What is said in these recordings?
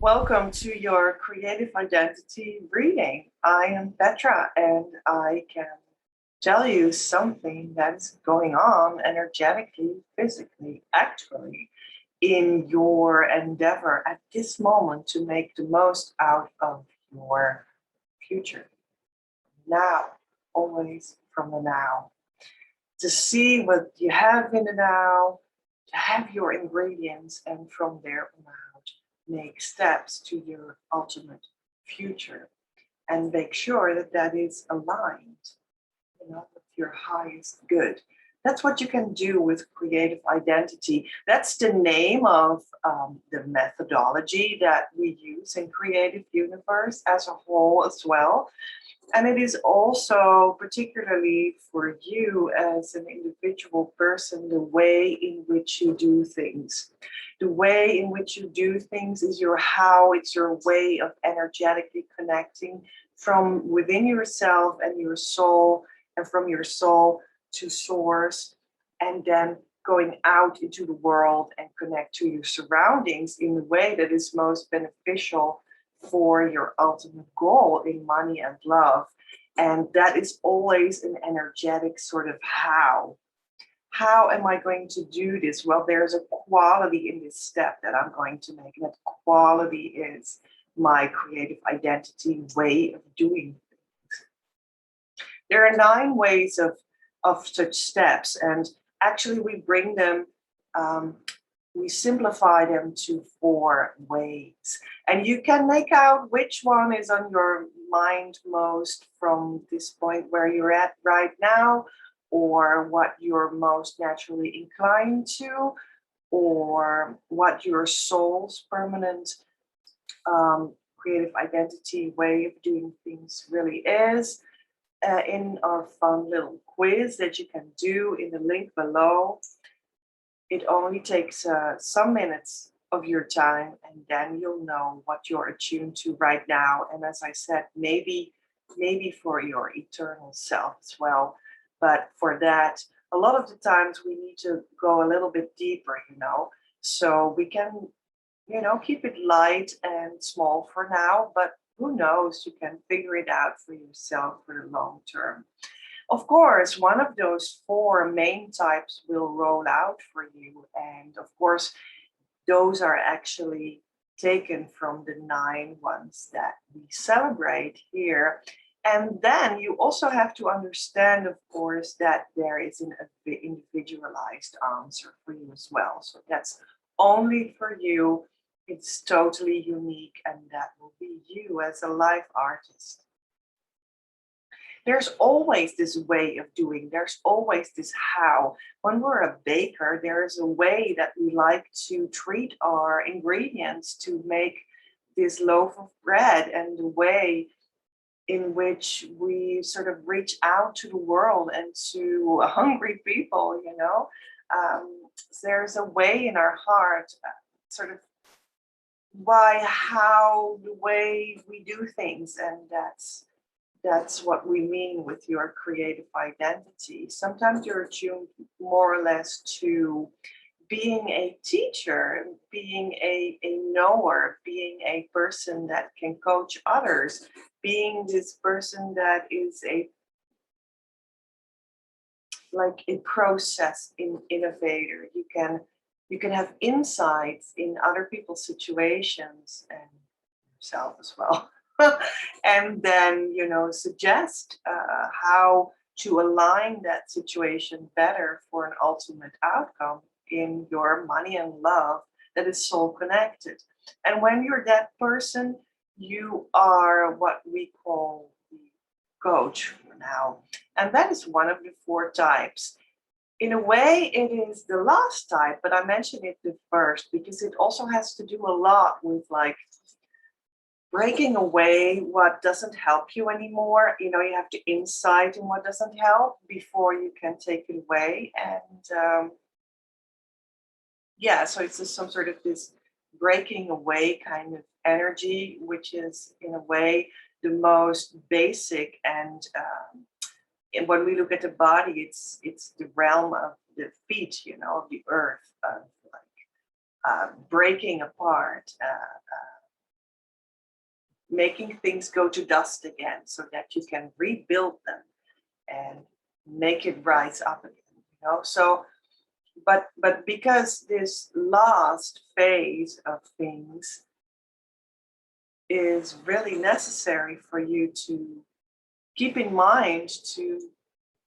Welcome to your creative identity reading. I am Petra, and I can tell you something that's going on energetically, physically, actually, in your endeavor at this moment to make the most out of your future. Now, always from the now. To see what you have in the now, to have your ingredients, and from there on out, make steps to your ultimate future and make sure that that is aligned, with your highest good. That's what you can do with creative identity. That's the name of the methodology that we use in Creative Universe as a whole as well. And it is also particularly for you as an individual person, the way in which you do things. The way in which you do things is your how, it's your way of energetically connecting from within yourself and your soul, and from your soul to source, and then going out into the world and connect to your surroundings in the way that is most beneficial for your ultimate goal in money and love. And that is always an energetic sort of how. How am I going to do this? Well, there's a quality in this step that I'm going to make. And that quality is my creative identity way of doing things. There are 9 ways of such steps. And actually, we bring them we simplify them to 4 ways. And you can make out which one is on your mind most from this point where you're at right now, or what you're most naturally inclined to, or what your soul's permanent creative identity way of doing things really is. In our fun little quiz that you can do in the link below. It only takes some minutes of your time, and then you'll know what you're attuned to right now. And as I said, maybe for your eternal self as well. But for that, a lot of the times we need to go a little bit deeper, So we can, keep it light and small for now, but who knows, you can figure it out for yourself for the long term. Of course, one of those 4 main types will roll out for you. And of course, those are actually taken from the 9 ones that we celebrate here. And then you also have to understand, of course, that there is an individualized answer for you as well. So that's only for you. It's totally unique, and that will be you as a life artist. There's always this way of doing, there's always this how. When we're a baker, there is a way that we like to treat our ingredients to make this loaf of bread, and the way in which we sort of reach out to the world and to hungry people, there's a way in our heart, sort of how the way we do things, and that's what we mean with your creative identity. Sometimes you're attuned more or less to being a teacher, being a knower, being a person that can coach others, being this person that is like a process innovator. You can have insights in other people's situations and yourself as well. And then, suggest how to align that situation better for an ultimate outcome in your money and love that is soul connected. And when you're that person, you are what we call the coach for now. And that is one of the 4 types. In a way, it is the last type, but I mentioned it the first because it also has to do a lot with like breaking away what doesn't help you anymore. You have to insight in what doesn't help before you can take it away. And so it's just some sort of this breaking away kind of energy, which is in a way the most basic. And when we look at the body, it's the realm of the feet, of the earth, of like breaking apart. making things go to dust again so that you can rebuild them and make it rise up again, you know. So but because this last phase of things is really necessary for you to keep in mind to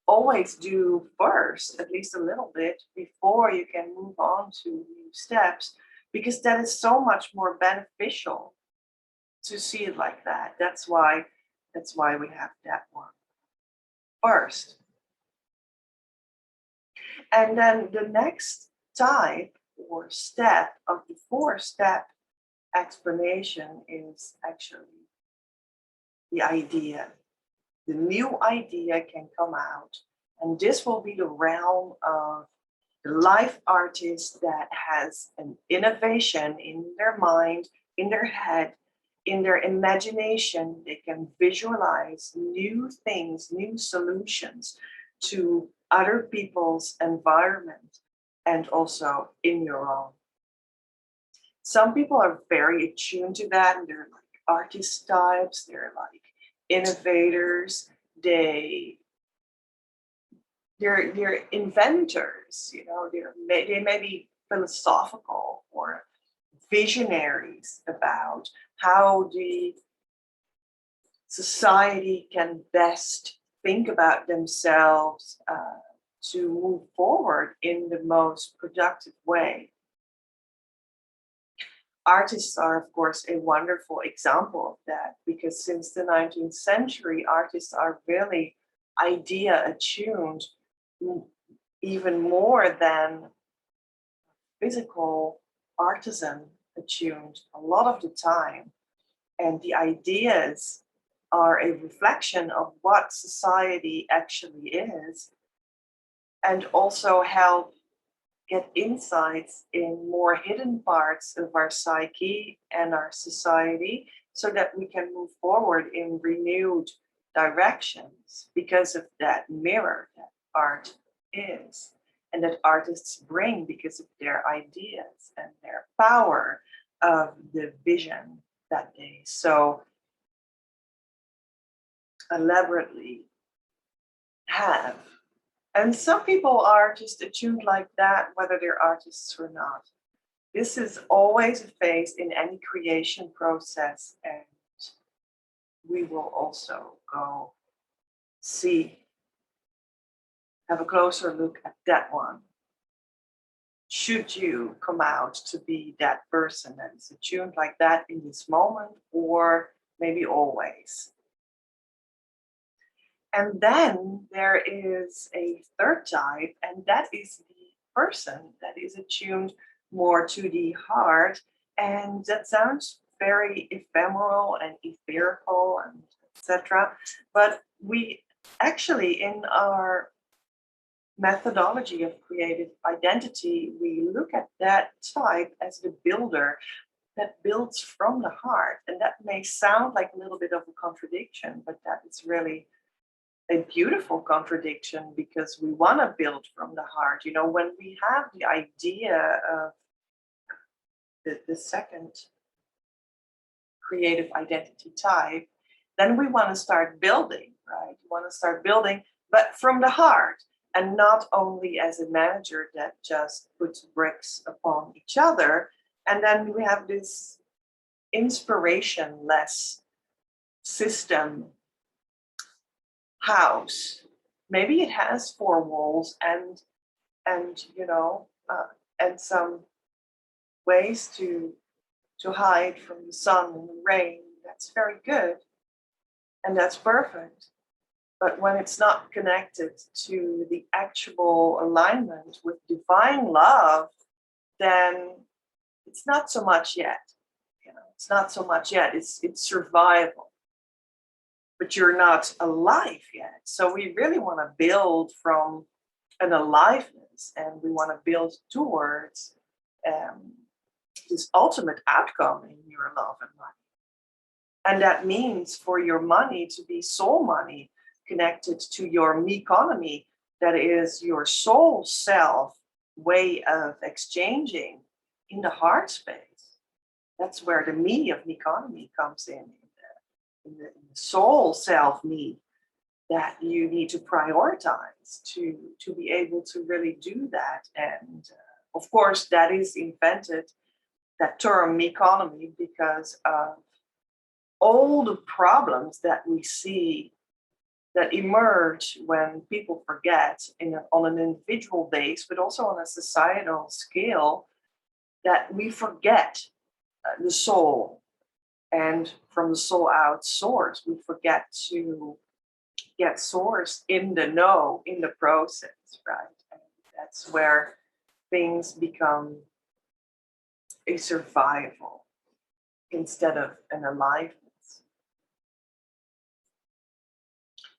always do first, at least a little bit, before you can move on to new steps, because that is so much more beneficial to see it like that. That's why we have that one first. And then the next type or step of the 4-step explanation is actually the idea. The new idea can come out, and this will be the realm of the life artist that has an innovation in their mind, in their head, in their imagination. They can visualize new things, new solutions to other people's environment and also in your own. Some people are very attuned to that, and they're like artist types, they're like innovators, they're inventors, you know, they may be philosophical or visionaries about how the society can best think about themselves to move forward in the most productive way. Artists are, of course, a wonderful example of that, because since the 19th century, artists are really idea attuned even more than physical artisan attuned a lot of the time. And the ideas are a reflection of what society actually is, and also help get insights in more hidden parts of our psyche and our society, so that we can move forward in renewed directions because of that mirror that art is, and that artists bring because of their ideas and their power of the vision that they so elaborately have. And some people are just attuned like that, whether they're artists or not. This is always a phase in any creation process, and we will also go have a closer look at that one. Should you come out to be that person that is attuned like that in this moment, or maybe always? And then there is a third type, and that is the person that is attuned more to the heart. And that sounds very ephemeral and etherical and etc. But we actually, in our methodology of creative identity, we look at that type as the builder that builds from the heart. And that may sound like a little bit of a contradiction, but that is really a beautiful contradiction, because we want to build from the heart. You know, when we have the idea of the second creative identity type, then we want to start building, right? We want to start building, but from the heart, and not only as a manager that just puts bricks upon each other. And then we have this inspiration-less system house. Maybe it has 4 walls and and some ways to hide from the sun and the rain. That's very good, and that's perfect. But when it's not connected to the actual alignment with divine love, then it's not so much yet. You know, it's not so much yet. It's survival. But you're not alive yet. So we really want to build from an aliveness, and we want to build towards this ultimate outcome in your love and money. And that means for your money to be soul money, connected to your me economy, that is your soul self way of exchanging in the heart space. That's where the me of me economy comes in in the soul self need that you need to prioritize to be able to really do that. And of course, that is invented, that term economy, because of all the problems that we see that emerge when people forget on an individual base, but also on a societal scale, that we forget the soul, and from the soul out source, we forget to get source in the know, in the process, right? And that's where things become a survival instead of an aliveness.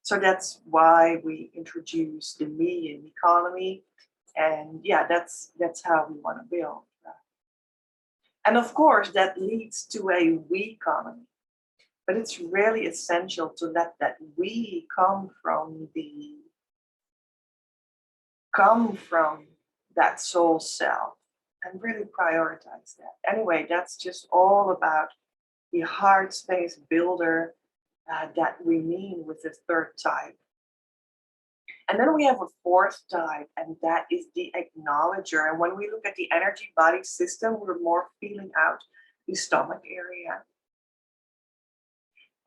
So that's why we introduce the me in economy. And yeah, that's how we want to build. Right? And of course, that leads to a we economy. But it's really essential to let that we come from that soul self and really prioritize that. Anyway, that's just all about the heart space builder that we mean with the third type. And then we have a fourth type, and that is the acknowledger. And when we look at the energy body system, we're more feeling out the stomach area.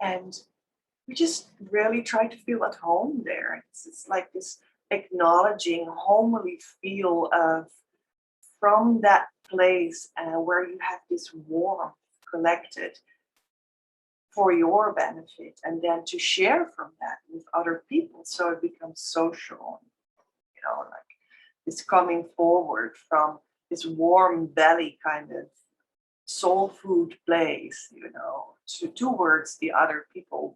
And we just really try to feel at home there. It's like this acknowledging, homely feel of from that place where you have this warmth collected for your benefit, and then to share from that with other people, so it becomes social, like this coming forward from this warm belly kind of soul food place, towards the other people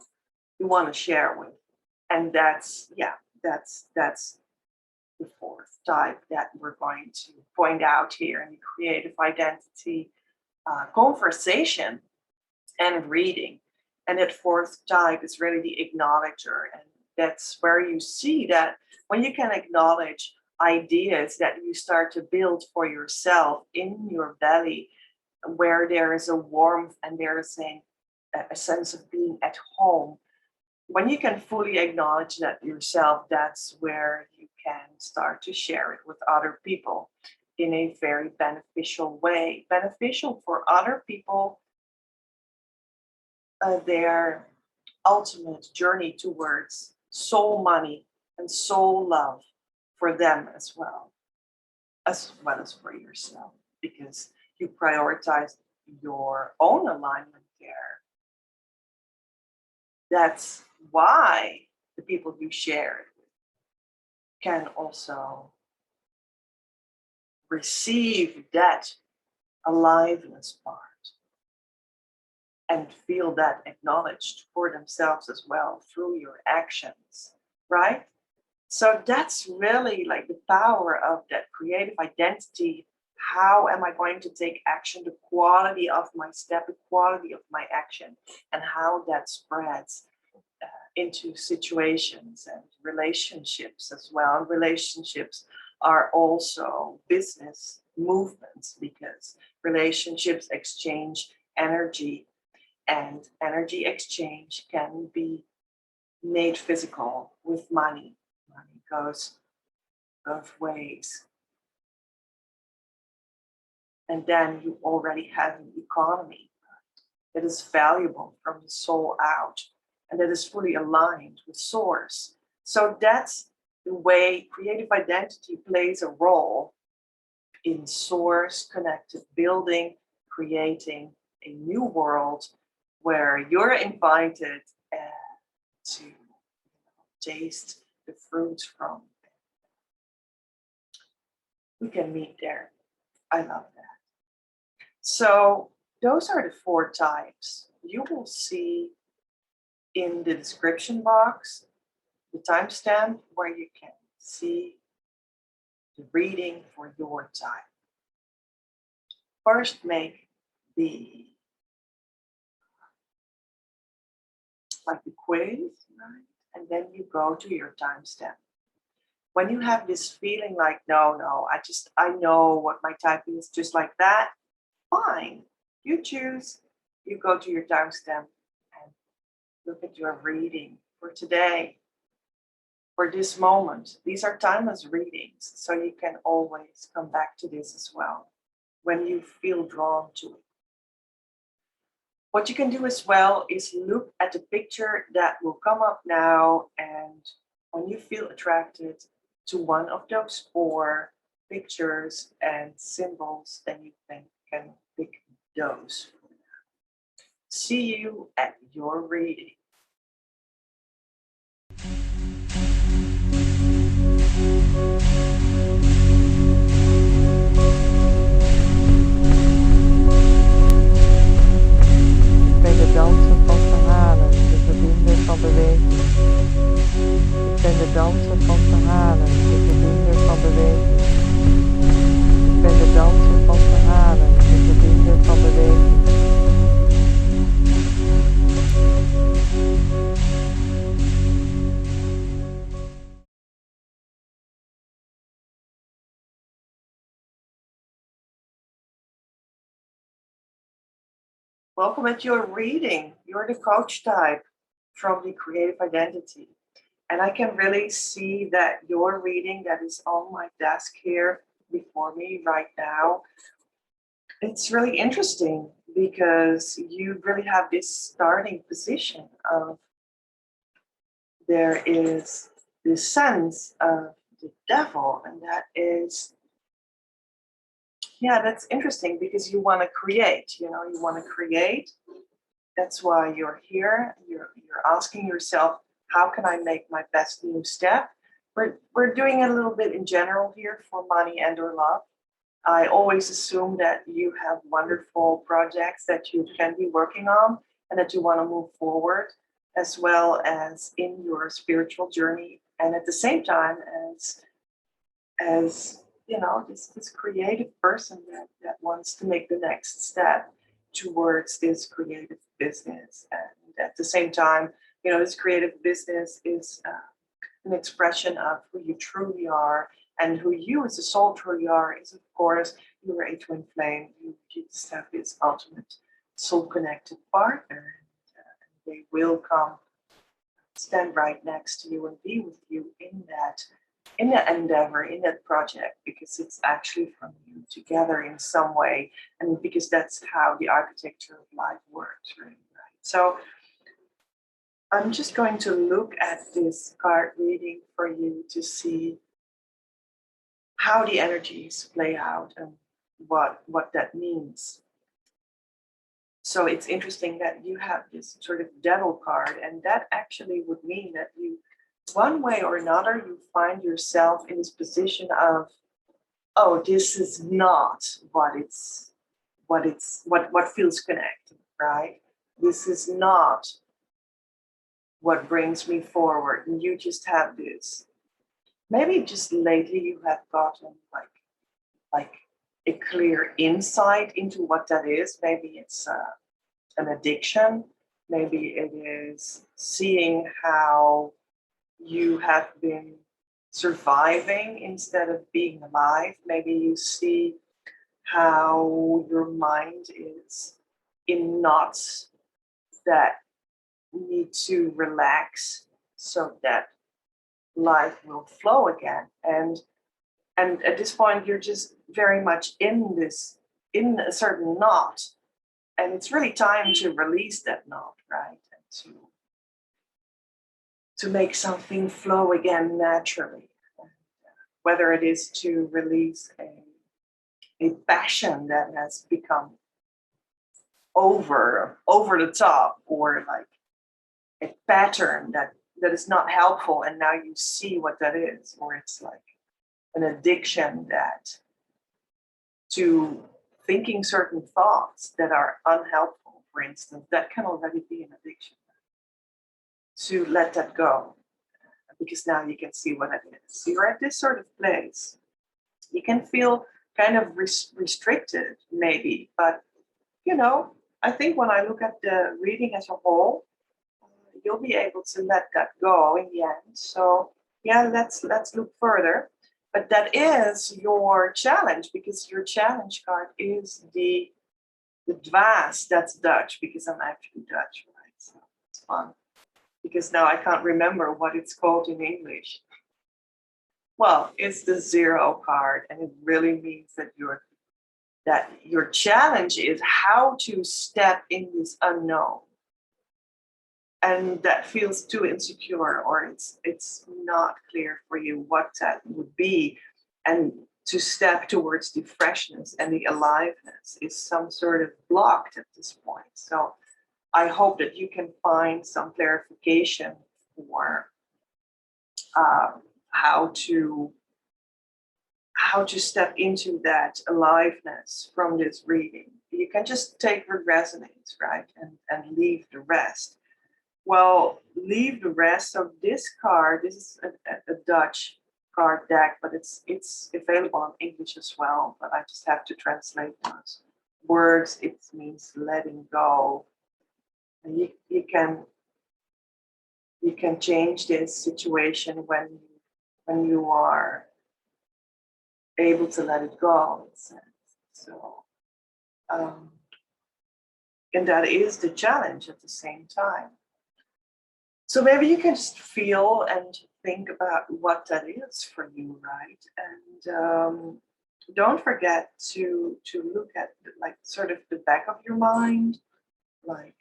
you want to share with. And that's the fourth type that we're going to point out here in the creative identity conversation and reading. And that fourth type is really the acknowledger. And that's where you see that when you can acknowledge ideas that you start to build for yourself in your belly, where there is a warmth and there is a sense of being at home. When you can fully acknowledge that yourself, that's where you can start to share it with other people in a very beneficial way. Beneficial for other people, their ultimate journey towards soul money and soul love for them as well as for yourself, because you prioritize your own alignment there. That's why the people you share it with can also receive that aliveness part and feel that acknowledged for themselves as well through your actions, right? So that's really like the power of that creative identity. How am I going to take action? The quality of my step, the quality of my action, and how that spreads into situations and relationships as well. And relationships are also business movements, because relationships exchange energy, and energy exchange can be made physical with money. Money goes both ways. And then you already have an economy that is valuable from the soul out, and that is fully aligned with source. So that's the way creative identity plays a role in source connected building, creating a new world where you're invited to taste the fruits from. We can meet there. I love that. So those are the four types. You will see in the description box the timestamp where you can see the reading for your type. First, make the quiz, right? And then you go to your timestamp. When you have this feeling like, no, I know what my type is just like that, fine. You choose, you go to your timestamp and look at your reading for today, for this moment. These are timeless readings, so you can always come back to this as well when you feel drawn to it. What you can do as well is look at the picture that will come up now, and when you feel attracted to one of those four pictures and symbols, then you can pick those. See you at your reading. De dansen van verhalen, de verbinder van beweging. Ik ben de danser van verhalen, de verbinder van beweging. Ik ben de danser van verhalen, de verbinder van beweging. Welcome at your reading. You're the coach type from the creative identity. And I can really see that your reading that is on my desk here before me right now, it's really interesting because you really have this starting position of there is this sense of the devil, and that is, yeah, that's interesting because you want to create, you want to create. That's why you're here. You're asking yourself, how can I make my best new step? We're doing it a little bit in general here for money and or love. I always assume that you have wonderful projects that you can be working on and that you want to move forward, as well as in your spiritual journey, and at the same time as this creative person that wants to make the next step towards this creative business. And at the same time, this creative business is an expression of who you truly are, and who you as a soul truly are is, of course, you're a twin flame. You just have this ultimate soul connected partner. And they will come stand right next to you and be with you in that endeavor, in that project, because it's actually from you together in some way, and because that's how the architecture of life works, really, right? So I'm just going to look at this card reading for you to see how the energies play out and what that means. So it's interesting that you have this sort of devil card, and that actually would mean that you, one way or another, you find yourself in this position of, oh, this is not what feels connected, right? This is not what brings me forward. And you just have this. Maybe just lately you have gotten like a clear insight into what that is. Maybe it's an addiction. Maybe it is seeing how you have been surviving instead of being alive. Maybe you see how your mind is in knots that need to relax so that life will flow again. And at this point, you're just very much in a certain knot. And it's really time to release that knot, right? And to make something flow again naturally. Whether it is to release a passion that has become over the top, or like a pattern that is not helpful, and now you see what that is, or it's like an addiction that to thinking certain thoughts that are unhelpful, for instance, that can already be an addiction. To let that go, because now you can see what it is. So you're at this sort of place. You can feel kind of restricted, maybe, but I think when I look at the reading as a whole, you'll be able to let that go in the end. So yeah, let's look further. But that is your challenge, because your challenge card is the dwaas. That's Dutch, because I'm actually Dutch, right? So it's fun. because now I can't remember what it's called in English. Well, it's the 0 card, and it really means that your challenge is how to step in this unknown. And that feels too insecure, or it's not clear for you what that would be. And to step towards the freshness and the aliveness is some sort of blocked at this point. So I hope that you can find some clarification for how to step into that aliveness from this reading. You can just take what resonates, right? And leave the rest. Well, leave the rest. So this card, this is a Dutch card deck, but it's available in English as well. But I just have to translate those words. It means letting go. And you can change this situation when you are able to let it go. So, and that is the challenge at the same time. So maybe you can just feel and think about what that is for you, right? And don't forget to look at like sort of the back of your mind, like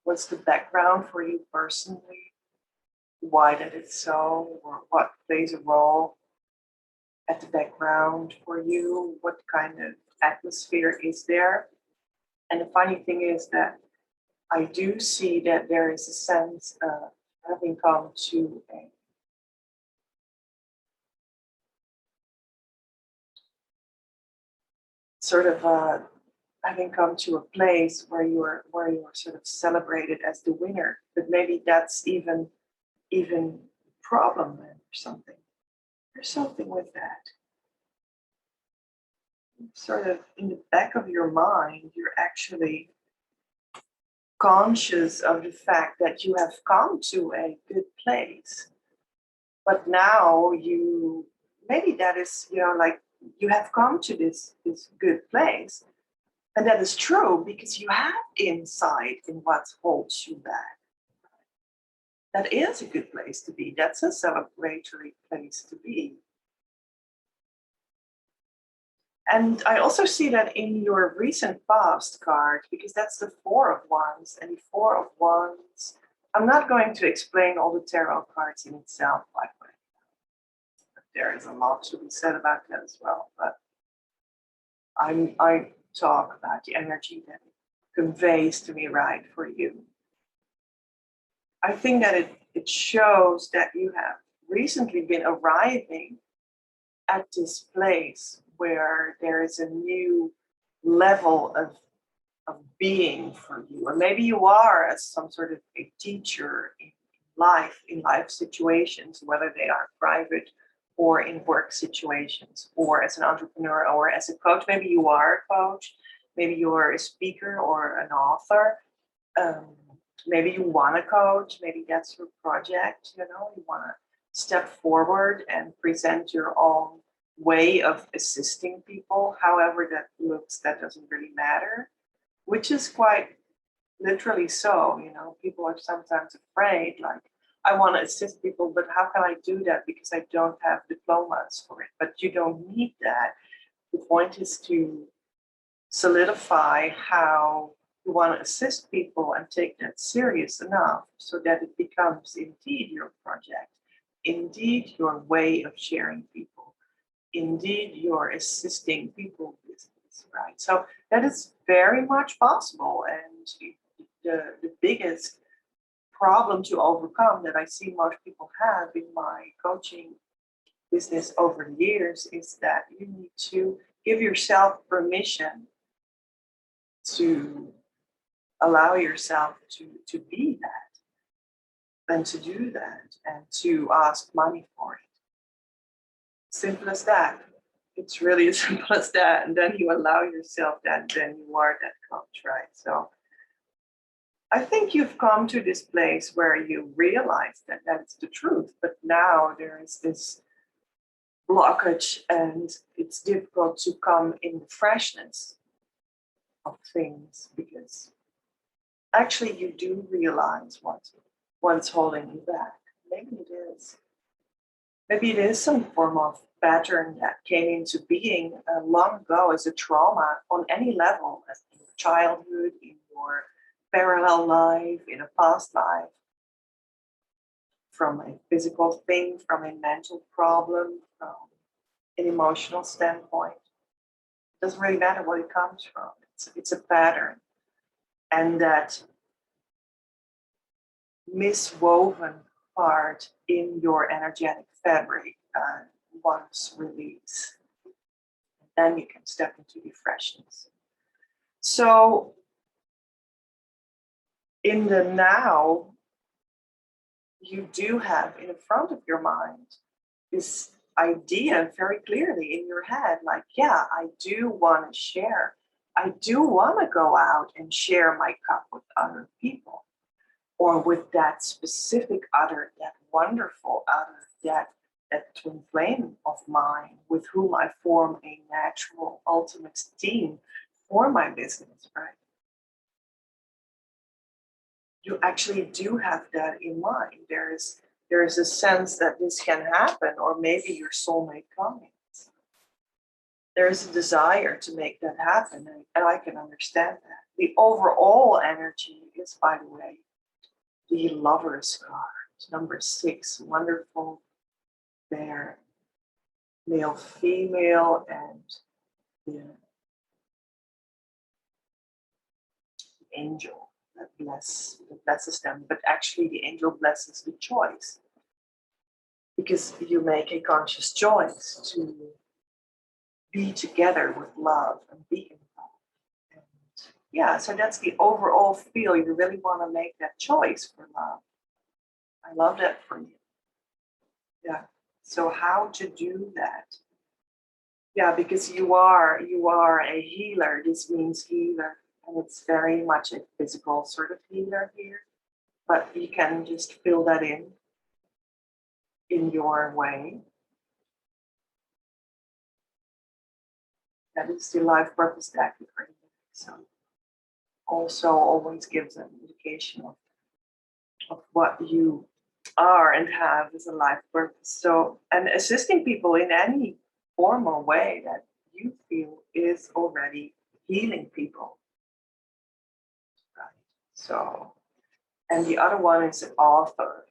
what's the background for you personally? Why that it's so, or what plays a role at the background for you? What kind of atmosphere is there? And the funny thing is that I do see that there is a sense of having come to a sort of having come to a place where you're sort of celebrated as the winner. But maybe that's even problem or something. There's something with that. Sort of in the back of your mind, you're actually conscious of the fact that you have come to a good place. But now maybe that is, like you have come to this good place. And that is true because you have insight in what holds you back. That is a good place to be. That's a celebratory place to be. And I also see that in your recent past card, because that's the 4 of Wands. And the 4 of Wands, I'm not going to explain all the tarot cards in itself, by the way. There is a lot to be said about that as well. But I talk about the energy that it conveys to me, right, for you. I think that it shows that you have recently been arriving at this place where there is a new level of being for you. Or maybe you are as some sort of a teacher in life situations, whether they are private or in work situations, or as an entrepreneur or as a coach. Maybe you are a coach, maybe you're a speaker or an author. Maybe you want to coach, maybe that's your project, you want to step forward and present your own way of assisting people, however that looks. That doesn't really matter, which is quite literally so. People are sometimes afraid, like, I want to assist people, but how can I do that because I don't have diplomas for it? But you don't need that. The point is to solidify how you want to assist people and take that serious enough so that it becomes indeed your project, indeed your way of sharing people, indeed your assisting people business, right? So that is very much possible. And the biggest problem to overcome that I see most people have in my coaching business over the years is that you need to give yourself permission to allow yourself to be that and to do that and to ask money for it. Simple as that. It's really as simple as that. And then you allow yourself that, then you are that coach, right? So I think you've come to this place where you realize that that's the truth, but now there is this blockage and it's difficult to come in the freshness of things because actually you do realize what's holding you back. Maybe it is. Maybe it is some form of pattern that came into being long ago as a trauma on any level, as in your childhood, in your parallel life, in a past life, from a physical thing, from a mental problem, from an emotional standpoint. It doesn't really matter what it comes from. It's a pattern. And that miswoven part in your energetic fabric once released. Then you can step into the freshness. So in the now, you do have in the front of your mind this idea very clearly in your head, like, yeah, I do want to share. I do want to go out and share my cup with other people, or with that specific other, that wonderful other, that twin flame of mine with whom I form a natural ultimate team for my business, right? You actually do have that in mind. There is a sense that this can happen, or maybe your soulmate coming. There is a desire to make that happen, and I can understand that. The overall energy is, by the way, the Lover's card, number 6, wonderful pair, male, female, and the angel that blesses them. But actually, the angel blesses the choice, because you make a conscious choice to be together with love and be in love. And yeah, so that's the overall feel. You really want to make that choice for love. I love that for you. Yeah. So how to do that? Yeah, because you are a healer. This means healer, and it's very much a physical sort of healer here. But you can just fill that in your way. That is the life purpose deck. So also always gives an indication of what you are and have as a life purpose. So, and assisting people in any form or way that you feel is already healing people. Right. So, and the other one is an author.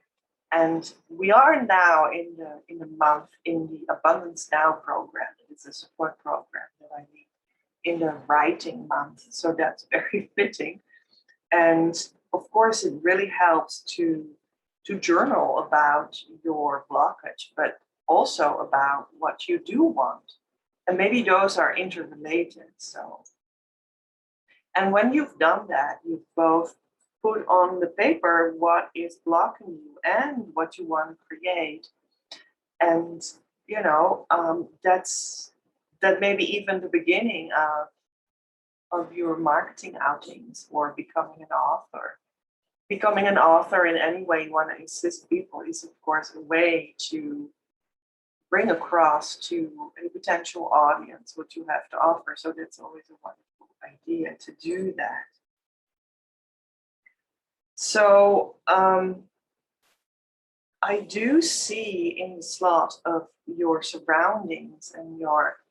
And we are now in the month in the Abundance Now program. It's a support program that I lead in the writing month. So that's very fitting. And of course, it really helps to journal about your blockage, but also about what you do want. And maybe those are interrelated. So, and when you've done that, you've both put on the paper what is blocking you and what you want to create. And, that maybe even the beginning of your marketing outings or becoming an author. Becoming an author in any way you want to assist people is, of course, a way to bring across to a potential audience what you have to offer. So that's always a wonderful idea to do that. So I do see in the slot of your surroundings and your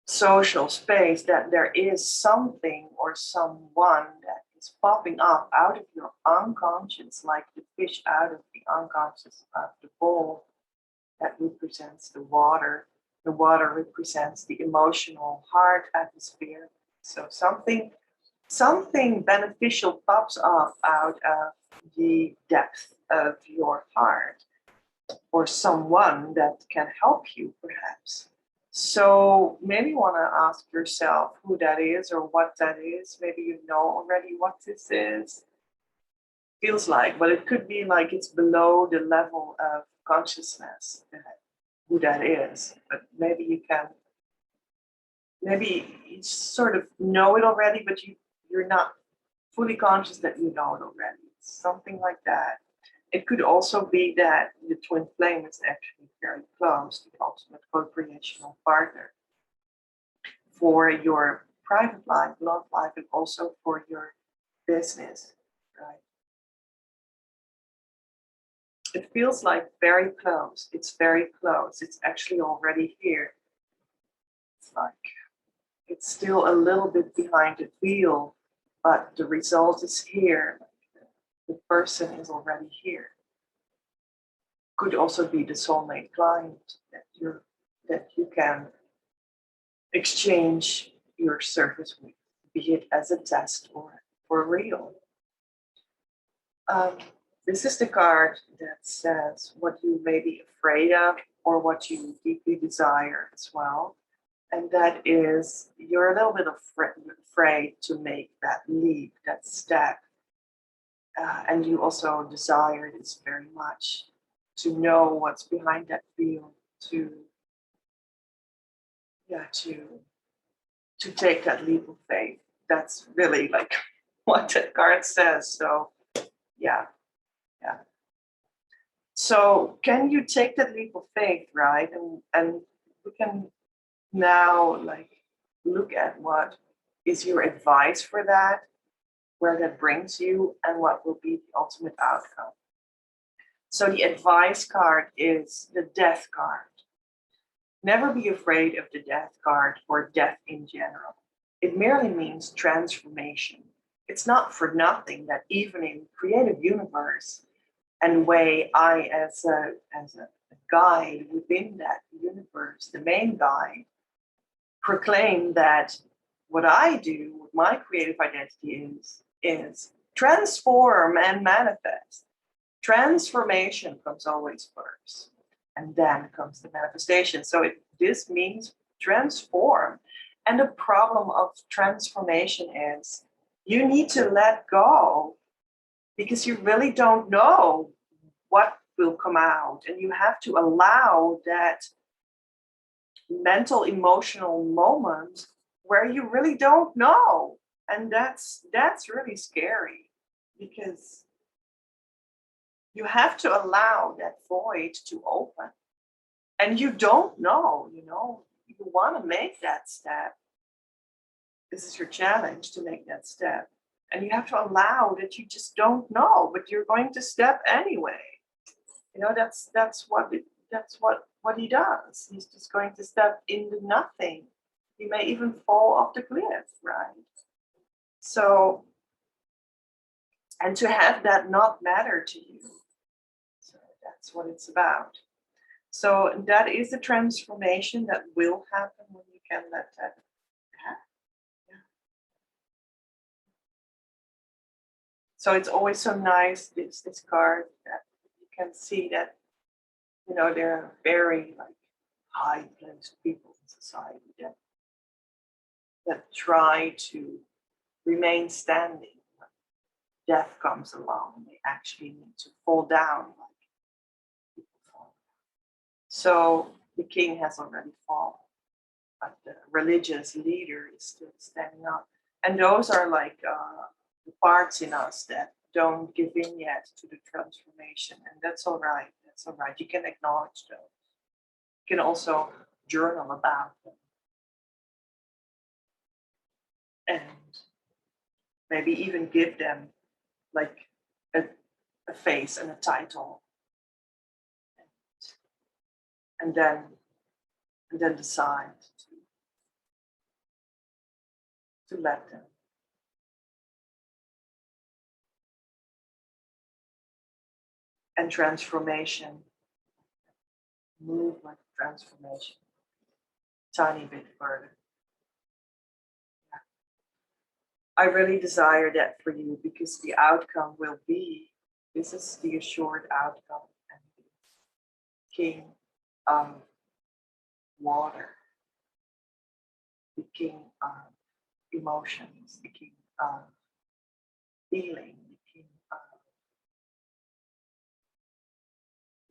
social space that there is something or someone that is popping up out of your unconscious, like the fish out of the unconscious of the bowl that represents the water. The water represents the emotional heart atmosphere. So something beneficial pops up out of the depth of your heart, or someone that can help you, perhaps. So maybe you want to ask yourself who that is or what that is. Maybe you know already what this is. Feels like, but it could be like it's below the level of consciousness who that is. But maybe you sort of know it already, but you're not fully conscious that you know it already. It's something like that. It could also be that the twin flame is actually very close, the ultimate co-creational partner for your private life, love life, and also for your business, right? It feels like very close. It's very close. It's actually already here. It's like it's still a little bit behind the wheel, but the result is here. The person is already here. Could also be the soulmate client that you can exchange your service with, be it as a test or for real. This is the card that says what you may be afraid of or what you deeply desire as well. And that is, you're a little bit afraid to make that leap, that step. And you also desire this very much, to know what's behind that veil, to take that leap of faith. That's really like what that card says. So yeah. So can you take that leap of faith, right? And we can now like look at what is your advice for that, where that brings you, and what will be the ultimate outcome. So the advice card is the death card. Never be afraid of the death card or death in general. It merely means transformation. It's not for nothing that even in creative universe and way I as a guide within that universe, the main guide, proclaim that what I do with my creative identity is transform and manifest. Transformation comes always first, and then comes the manifestation. So this means transform. And the problem of transformation is you need to let go because you really don't know what will come out. And you have to allow that mental, emotional moment where you really don't know. And that's really scary because you have to allow that void to open. And you don't know, you want to make that step. This is your challenge, to make that step. And you have to allow that you just don't know, but you're going to step anyway. That's what he does. He's just going to step into nothing. He may even fall off the cliff, right? So, and to have that not matter to you. So that's what it's about. So that is the transformation that will happen when you can let that happen. Yeah. So it's always so nice, this card, that you can see that, there are very like high placed people in society that try to remain standing. Death comes along, they actually need to fall down like people fall. So the king has already fallen, but the religious leader is still standing up. And those are like the parts in us that don't give in yet to the transformation. And that's all right. That's all right. You can acknowledge those. You can also journal about them. And maybe even give them like a face and a title. And then decide to let them. And transformation, move like transformation, tiny bit further. Yeah. I really desire that for you because the outcome will be, this is the assured outcome, and the king of water, the king of emotions, the king of feeling, the king of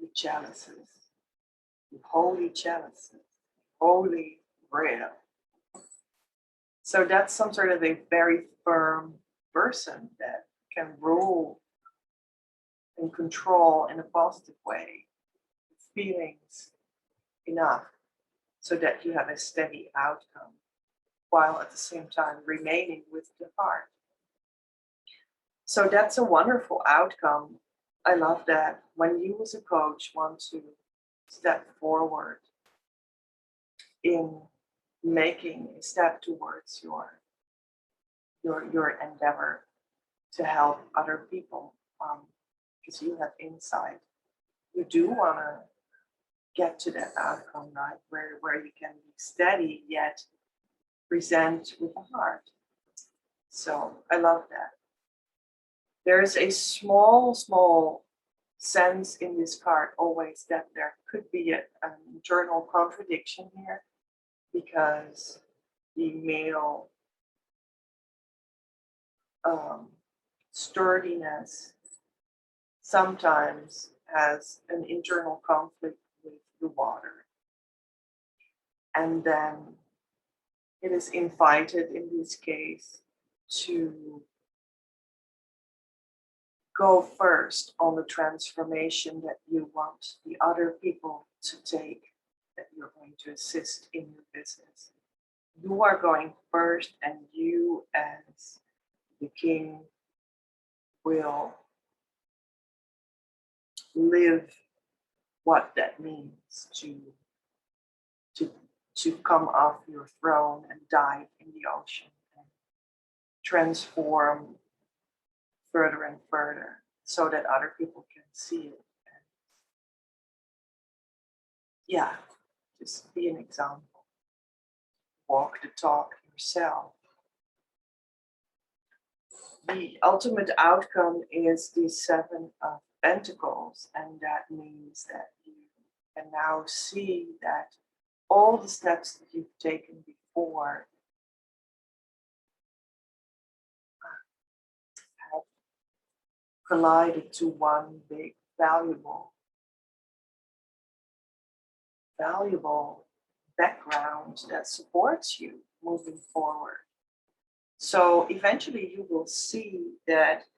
the chalices, the holy chalices, holy grail. So that's some sort of a very firm person that can rule and control in a positive way feelings enough so that you have a steady outcome while at the same time remaining with the heart. So that's a wonderful outcome. I love that. When you as a coach want to step forward in making a step towards your endeavor to help other people, because you have insight, you do want to get to that outcome, right? Where you can be steady yet present with the heart. So I love that. There is a small sense in this card always that there could be an internal contradiction here, because the male sturdiness sometimes has an internal conflict with the water. And then it is invited in this case to go first on the transformation that you want the other people to take, that you're going to assist in your business. You are going first, and you, as the king, will live what that means to come off your throne and dive in the ocean and transform further and further so that other people can see it. And yeah, just be an example. Walk the talk yourself. The ultimate outcome is the Seven of Pentacles, and that means that you can now see that all the steps that you've taken before have collided to one big valuable background that supports you moving forward. So eventually you will see that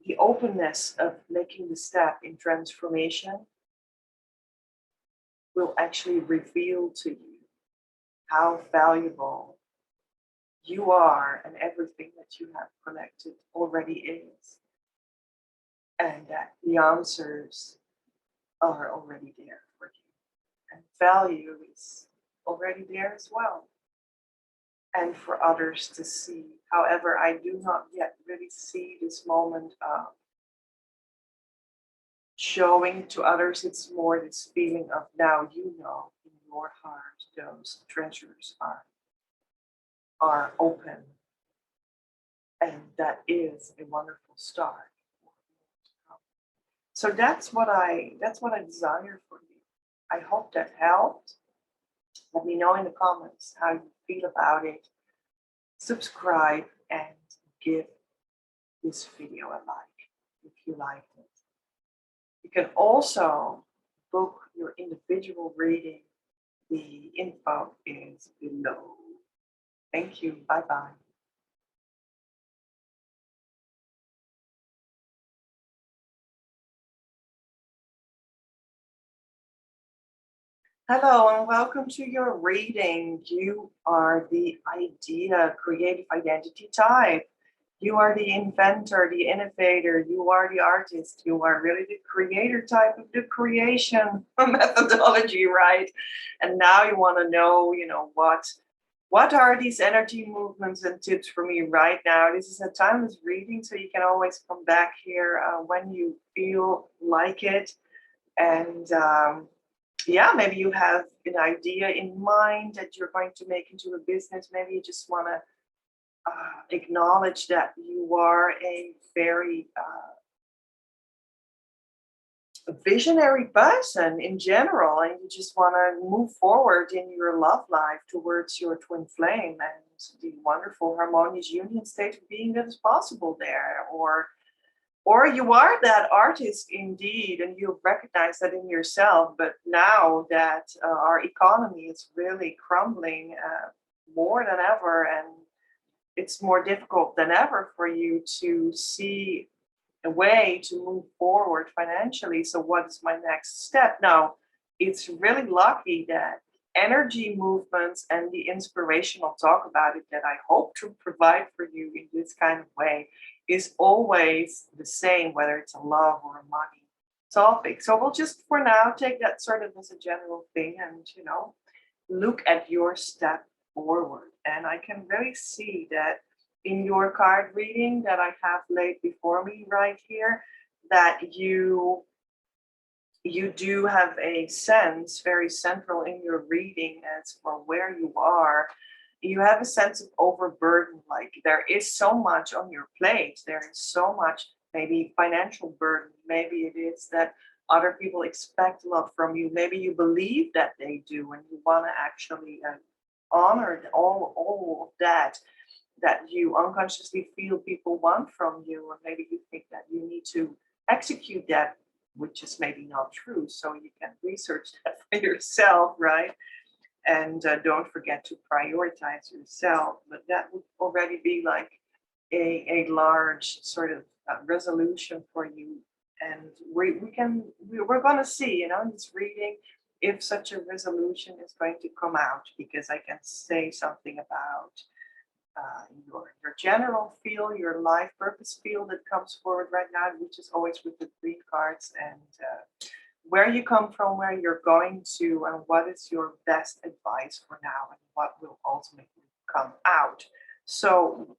the openness of making the step in transformation will actually reveal to you how valuable you are and everything that you have collected already is. And that the answers are already there for you. And value is already there as well. And for others to see. However, I do not yet really see this moment of showing to others. It's more this feeling of now you know in your heart those treasures are open. And that is a wonderful start. So that's what I desire for you. I hope that helped. Let me know in the comments how you feel about it. Subscribe and give this video a like if you liked it. You can also book your individual reading. The info is below. Thank you. Bye-bye. Hello and welcome to your reading. You are the idea, creative identity type. You are the inventor, the innovator. You are the artist. You are really the creator type of the creation methodology, right? And now you want to know, what are these energy movements and tips for me right now? This is a timeless reading, so you can always come back here when you feel like it. And yeah, maybe you have an idea in mind that you're going to make into a business. Maybe you just want to acknowledge that you are a very visionary person in general, and you just want to move forward in your love life towards your twin flame and the wonderful harmonious union state of being that is possible there. Or you are that artist indeed, and you recognize that in yourself. But now that our economy is really crumbling more than ever, and it's more difficult than ever for you to see a way to move forward financially. So what is my next step? Now, it's really lucky that energy movements and the inspirational talk about it that I hope to provide for you in this kind of way is always the same, whether it's a love or a money topic. So we'll just for now take that sort of as a general thing and, look at your step forward. And I can really see that in your card reading that I have laid before me right here, that you do have a sense very central in your reading as for where you are. You have a sense of overburden, like there is so much on your plate, there is so much, maybe financial burden, maybe it is that other people expect a lot from you, maybe you believe that they do and you want to actually honor all of that you unconsciously feel people want from you, or maybe you think that you need to execute that, which is maybe not true. So you can research that for yourself, right? And don't forget to prioritize yourself. But that would already be like a large sort of resolution for you. And we're going to see, in this reading, if such a resolution is going to come out, because I can say something about your general feel, your life purpose feel that comes forward right now, which is always with the green cards, and where you come from, where you're going to, and what is your best advice for now, and what will ultimately come out. So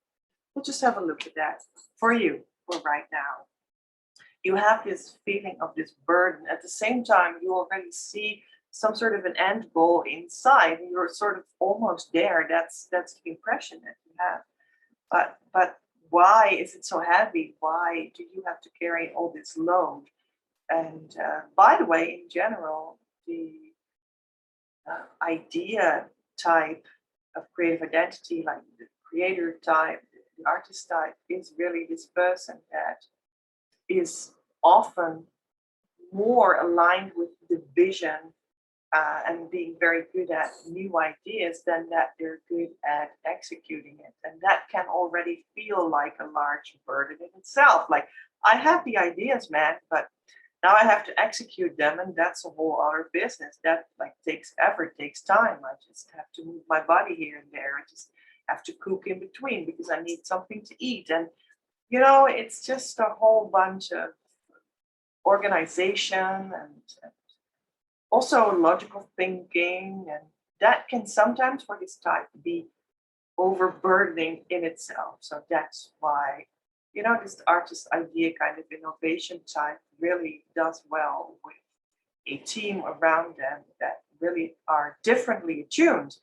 we'll just have a look at that for you for right now. You have this feeling of this burden. At the same time, you already see some sort of an end goal inside. You're sort of almost there. That's the impression that you have. But why is it so heavy? Why do you have to carry all this load? And by the way, in general, the idea type of creative identity, like the creator type, the artist type, is really this person that is often more aligned with the vision and being very good at new ideas than that they're good at executing it. And that can already feel like a large burden in itself. Like, I have the ideas, man, but now I have to execute them, and that's a whole other business. That like takes effort, takes time. I just have to move my body here and there. I just have to cook in between because I need something to eat. And it's just a whole bunch of organization and also logical thinking, and that can sometimes for this type be overburdening in itself. So that's why this artist idea kind of innovation type really does well with a team around them that really are differently attuned.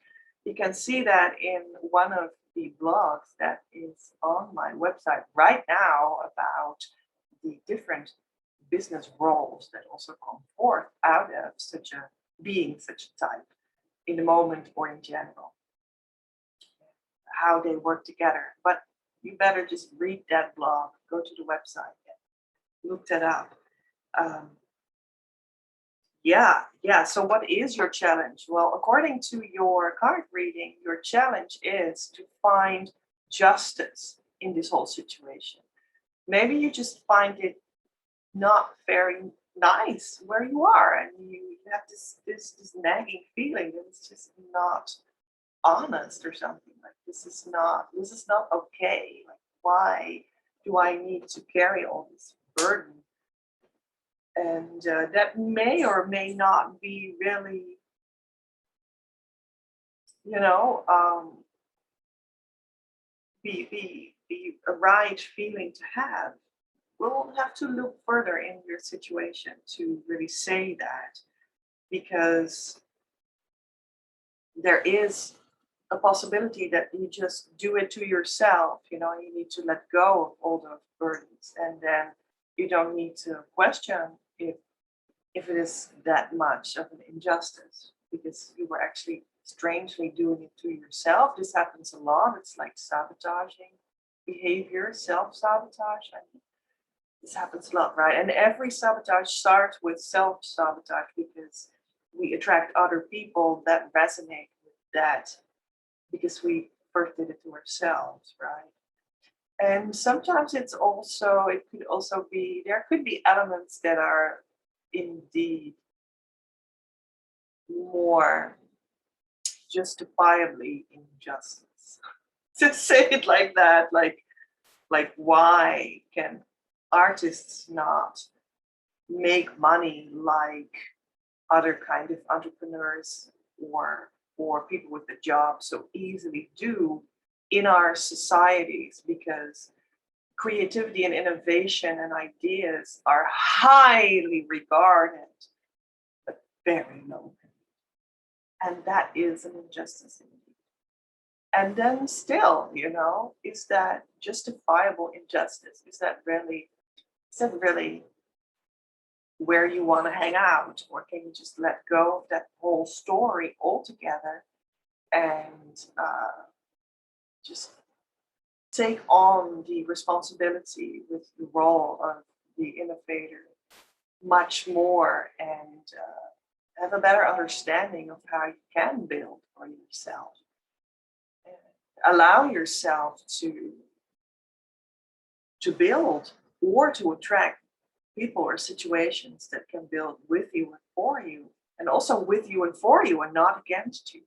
You can see that in one of the blogs that is on my website right now about the different business roles that also come forth out of such a type in the moment or in general, how they work together. But you better just read that blog, go to the website and look that up. Yeah. So what is your challenge? Well, according to your card reading, your challenge is to find justice in this whole situation. Maybe you just find it not very nice where you are, and you have this nagging feeling that it's just not honest or something. Like this is not okay. Like, why do I need to carry all this burden? And that may or may not be really, be a right feeling to have. We'll have to look further in your situation to really say that, because there is a possibility that you just do it to yourself. You need to let go of all those burdens, and then you don't need to question if it is that much of an injustice, because you were actually strangely doing it to yourself. This happens a lot. It's like sabotaging behavior, self-sabotage. This happens a lot, right? And every sabotage starts with self-sabotage, because we attract other people that resonate with that because we first did it to ourselves, right? And sometimes it could also be, there could be elements that are indeed more justifiably injustice. To say it like that, like why can artists not make money like other kind of entrepreneurs or people with a job so easily do in our societies? Because creativity and innovation and ideas are highly regarded, but very low. And that is an injustice indeed. And then still, is that justifiable injustice? Is that really where you want to hang out? Or can you just let go of that whole story altogether and just take on the responsibility with the role of the innovator much more and have a better understanding of how you can build for yourself? Allow yourself to build or to attract people or situations that can build with you and for you, and also with you and for you and not against you.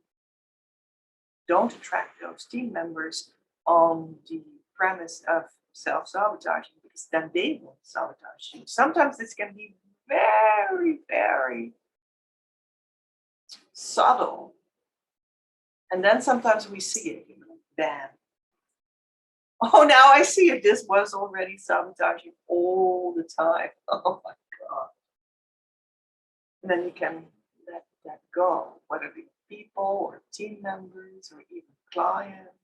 Don't attract those team members on the premise of self-sabotaging, because then they will sabotage you. Sometimes this can be very, very subtle. And then sometimes we see it, bam. Oh, now I see it. This was already sabotaging all the time. Oh my God. And then you can let that go, whether it be people or team members or even clients.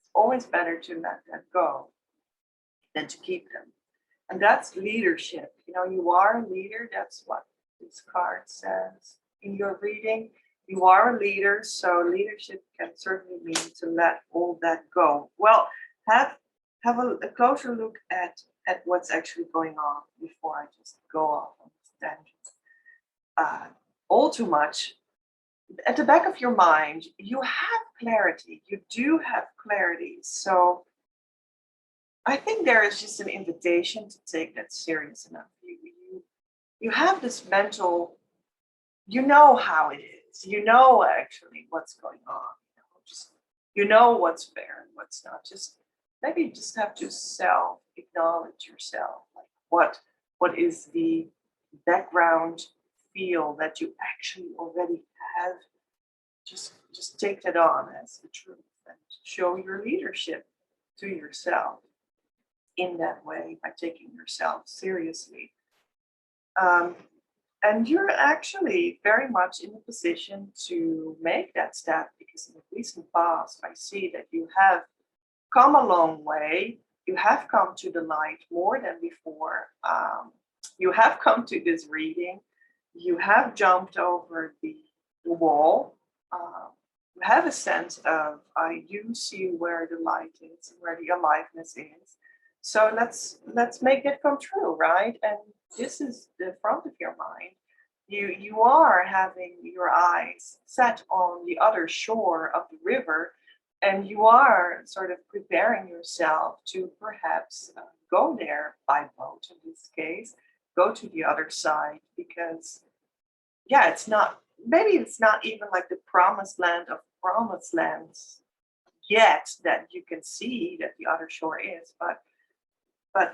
It's always better to let that go than to keep them. And that's leadership. You are a leader. That's what this card says in your reading. You are a leader, so leadership can certainly mean to let all that go. Well, have a closer look at what's actually going on before I just go off on this tangent. All too much. At the back of your mind, you have clarity. You do have clarity. So I think there is just an invitation to take that serious enough. You have this mental, you know how it is. You know actually what's going on. What's fair and what's not. Just maybe you just have to self-acknowledge yourself. Like what is the background feel that you actually already have? Just take that on as the truth and show your leadership to yourself in that way by taking yourself seriously. And you're actually very much in a position to make that step, because in the recent past, I see that you have come a long way. You have come to the light more than before. You have come to this reading. You have jumped over the wall. You have a sense of, I do see where the light is, where the aliveness is. So let's make it come true, right? And this is the front of your mind. You are having your eyes set on the other shore of the river, and you are sort of preparing yourself to perhaps go there by boat in this case, go to the other side, because it's not even like the promised land of promised lands yet that you can see that the other shore is, but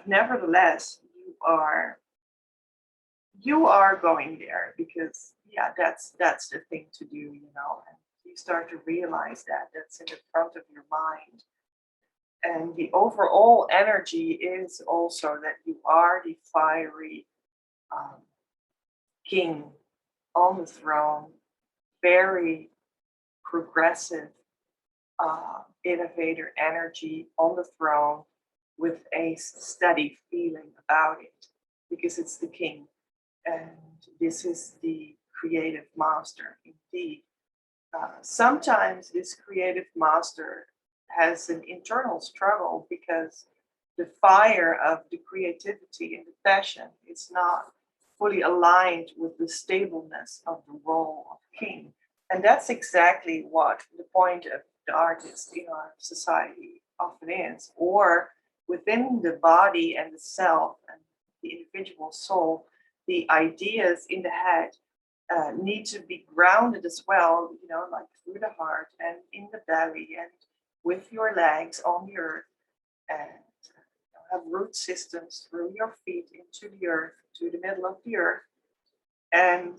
nevertheless you are going there, because that's the thing to do, and you start to realize that that's in the front of your mind. And the overall energy is also that you are the fiery king on the throne, very progressive innovator energy on the throne with a steady feeling about it, because it's the king. And this is the creative master indeed. Sometimes this creative master has an internal struggle, because the fire of the creativity and the passion is not fully aligned with the stableness of the role of king. And that's exactly what the point of the artist in our society often is, or within the body and the self and the individual soul, the ideas in the head need to be grounded as well, like through the heart and in the belly and with your legs on the earth, and have root systems through your feet into the earth, to the middle of the earth. And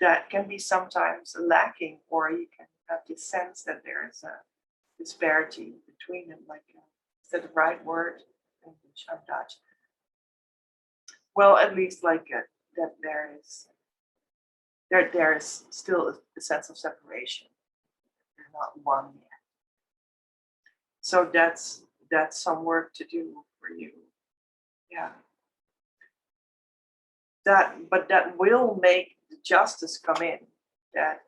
that can be sometimes lacking, or you can have this sense that there is a disparity between them, like, is that the right word? English, I'm Dutch. Well, at least like that there is still a sense of separation. They're not one yet. So that's some work to do for you. Yeah. But that will make the justice come in that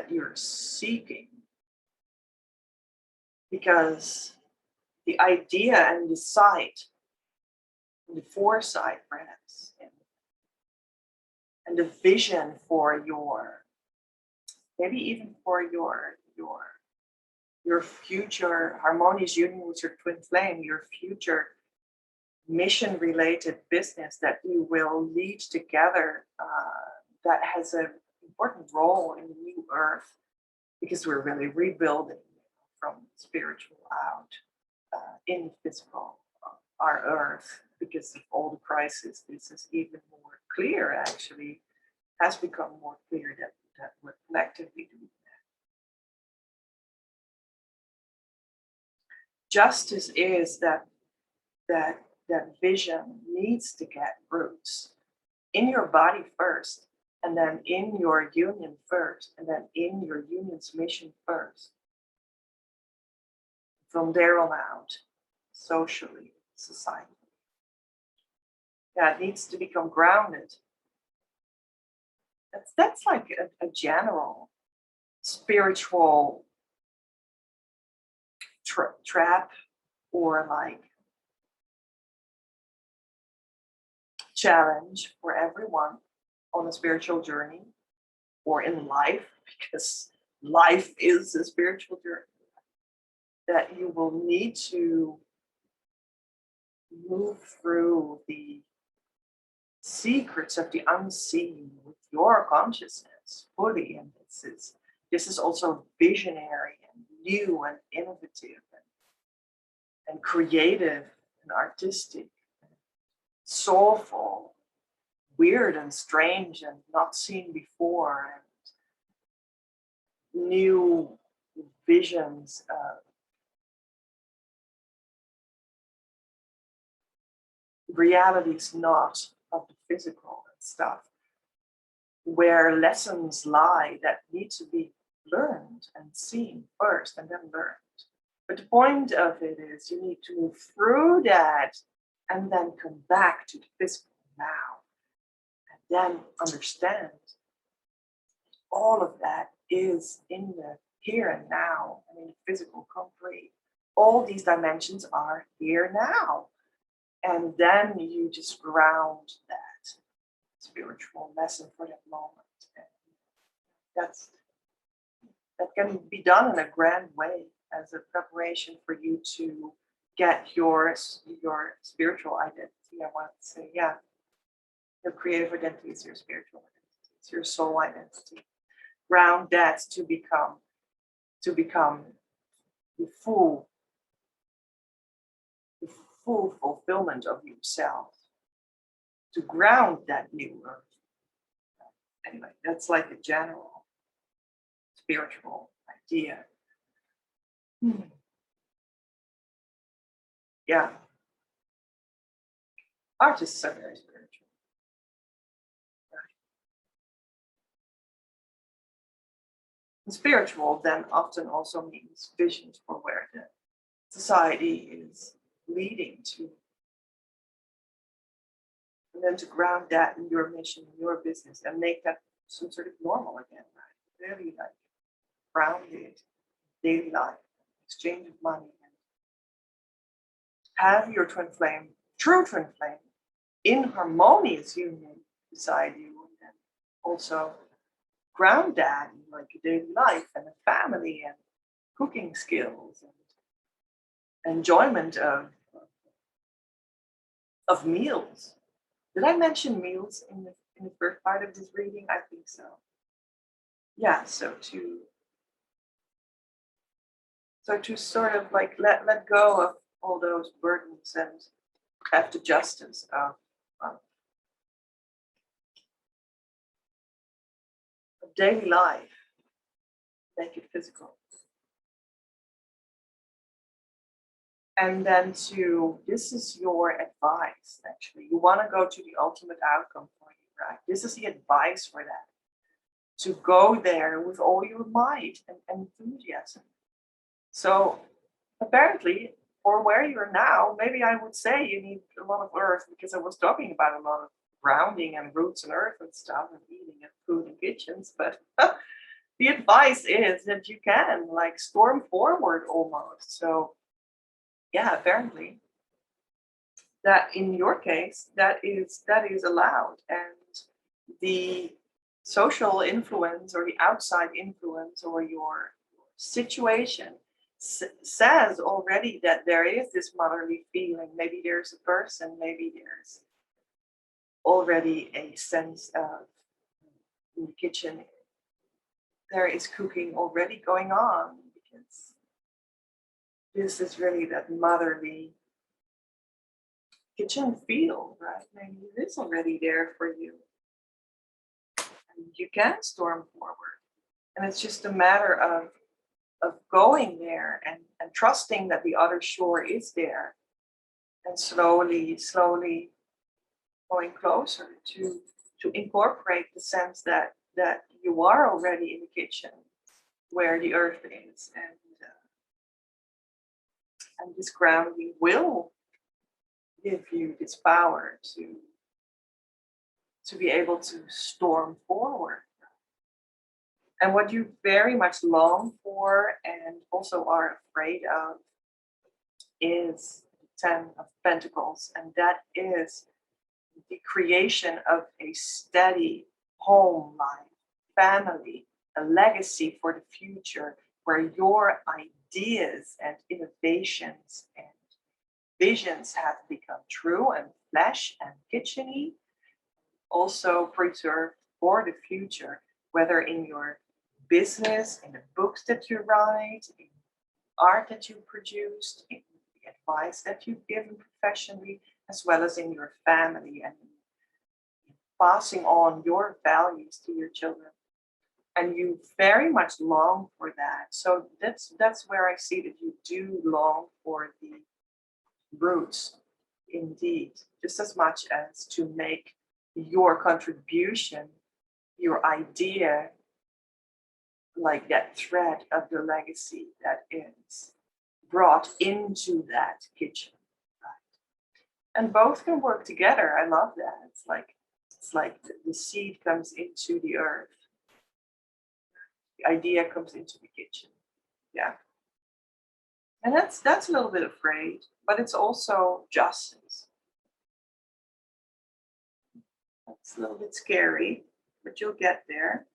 you're seeking. Because the idea and the sight, and the foresight perhaps, and the vision for maybe even for your future harmonious union with your twin flame, your future mission related business that you will lead together, that has an important role in the new earth, because we're really rebuilding from spiritual out in physical, our earth, because of all the crisis. This is even more clear, actually, has become more clear that we're collectively doing that. Justice is that vision needs to get roots in your body first, and then in your union first, and then in your union's mission first. From there on out, socially, society. Yeah, it needs to become grounded. That's like a general spiritual trap, or like challenge for everyone on a spiritual journey, or in life, because life is a spiritual journey, that you will need to move through the secrets of the unseen with your consciousness fully. And this is also visionary and new and innovative and creative and artistic, and soulful, weird and strange and not seen before, and new visions of realities not of the physical and stuff, where lessons lie that need to be learned and seen first and then learned. But the point of it is you need to move through that and then come back to the physical now, and then understand all of that is in the here and now, and in the physical concrete. All these dimensions are here now. And then you just ground that spiritual lesson for that moment. And that can be done in a grand way as a preparation for you to get your spiritual identity. I want to say, yeah, your creative identity is your spiritual identity. It's your soul identity. Ground that to become the full fulfillment of yourself, to ground that new earth. Anyway, that's like a general spiritual idea. Yeah. Artists are very spiritual. Right. And spiritual then often also means visions for where the society is leading to. And then to ground that in your mission, in your business, and make that some sort of normal again, right? Really like grounded daily life, exchange of money, and have your twin flame, true twin flame, in harmonious union beside you, and then also ground that in like a daily life and a family and cooking skills and enjoyment of meals. Did I mention meals in in the first part of this reading? I think so. Yeah, so to sort of like let go of all those burdens and have the justice of daily life, make it physical. And then this is your advice, actually. You want to go to the ultimate outcome for you, right? This is the advice for that. To go there with all your might and enthusiasm. So apparently, for where you're now, maybe I would say you need a lot of earth, because I was talking about a lot of grounding and roots and earth and stuff and eating and food and kitchens. But the advice is that you can like storm forward almost. So yeah, apparently that in your case that is allowed, and the social influence or the outside influence or your situation says already that there is this motherly feeling. Maybe there's a person, maybe there's already a sense of, in the kitchen there is cooking already going on, because this is really that motherly kitchen feel, right? Maybe it is already there for you. And you can storm forward. And it's just a matter of going there and trusting that the other shore is there, and slowly going closer to incorporate the sense that you are already in the kitchen where the earth is, and this grounding will give you this power to be able to storm forward. And what you very much long for and also are afraid of is the Ten of Pentacles, and that is the creation of a steady home life, family, a legacy for the future, where your ideas and innovations and visions have become true and flesh and kitcheny, also preserved for the future, whether in your business, in the books that you write, in art that you produced, in the advice that you've given professionally, as well as in your family, and in passing on your values to your children. And you very much long for that. So that's where I see that you do long for the roots, indeed, just as much as to make your contribution, your idea, like that thread of the legacy that is brought into that kitchen. Right? And both can work together. I love that. It's like the seed comes into the earth. The idea comes into the kitchen. Yeah. And that's a little bit afraid, but it's also justice. It's a little bit scary, but you'll get there.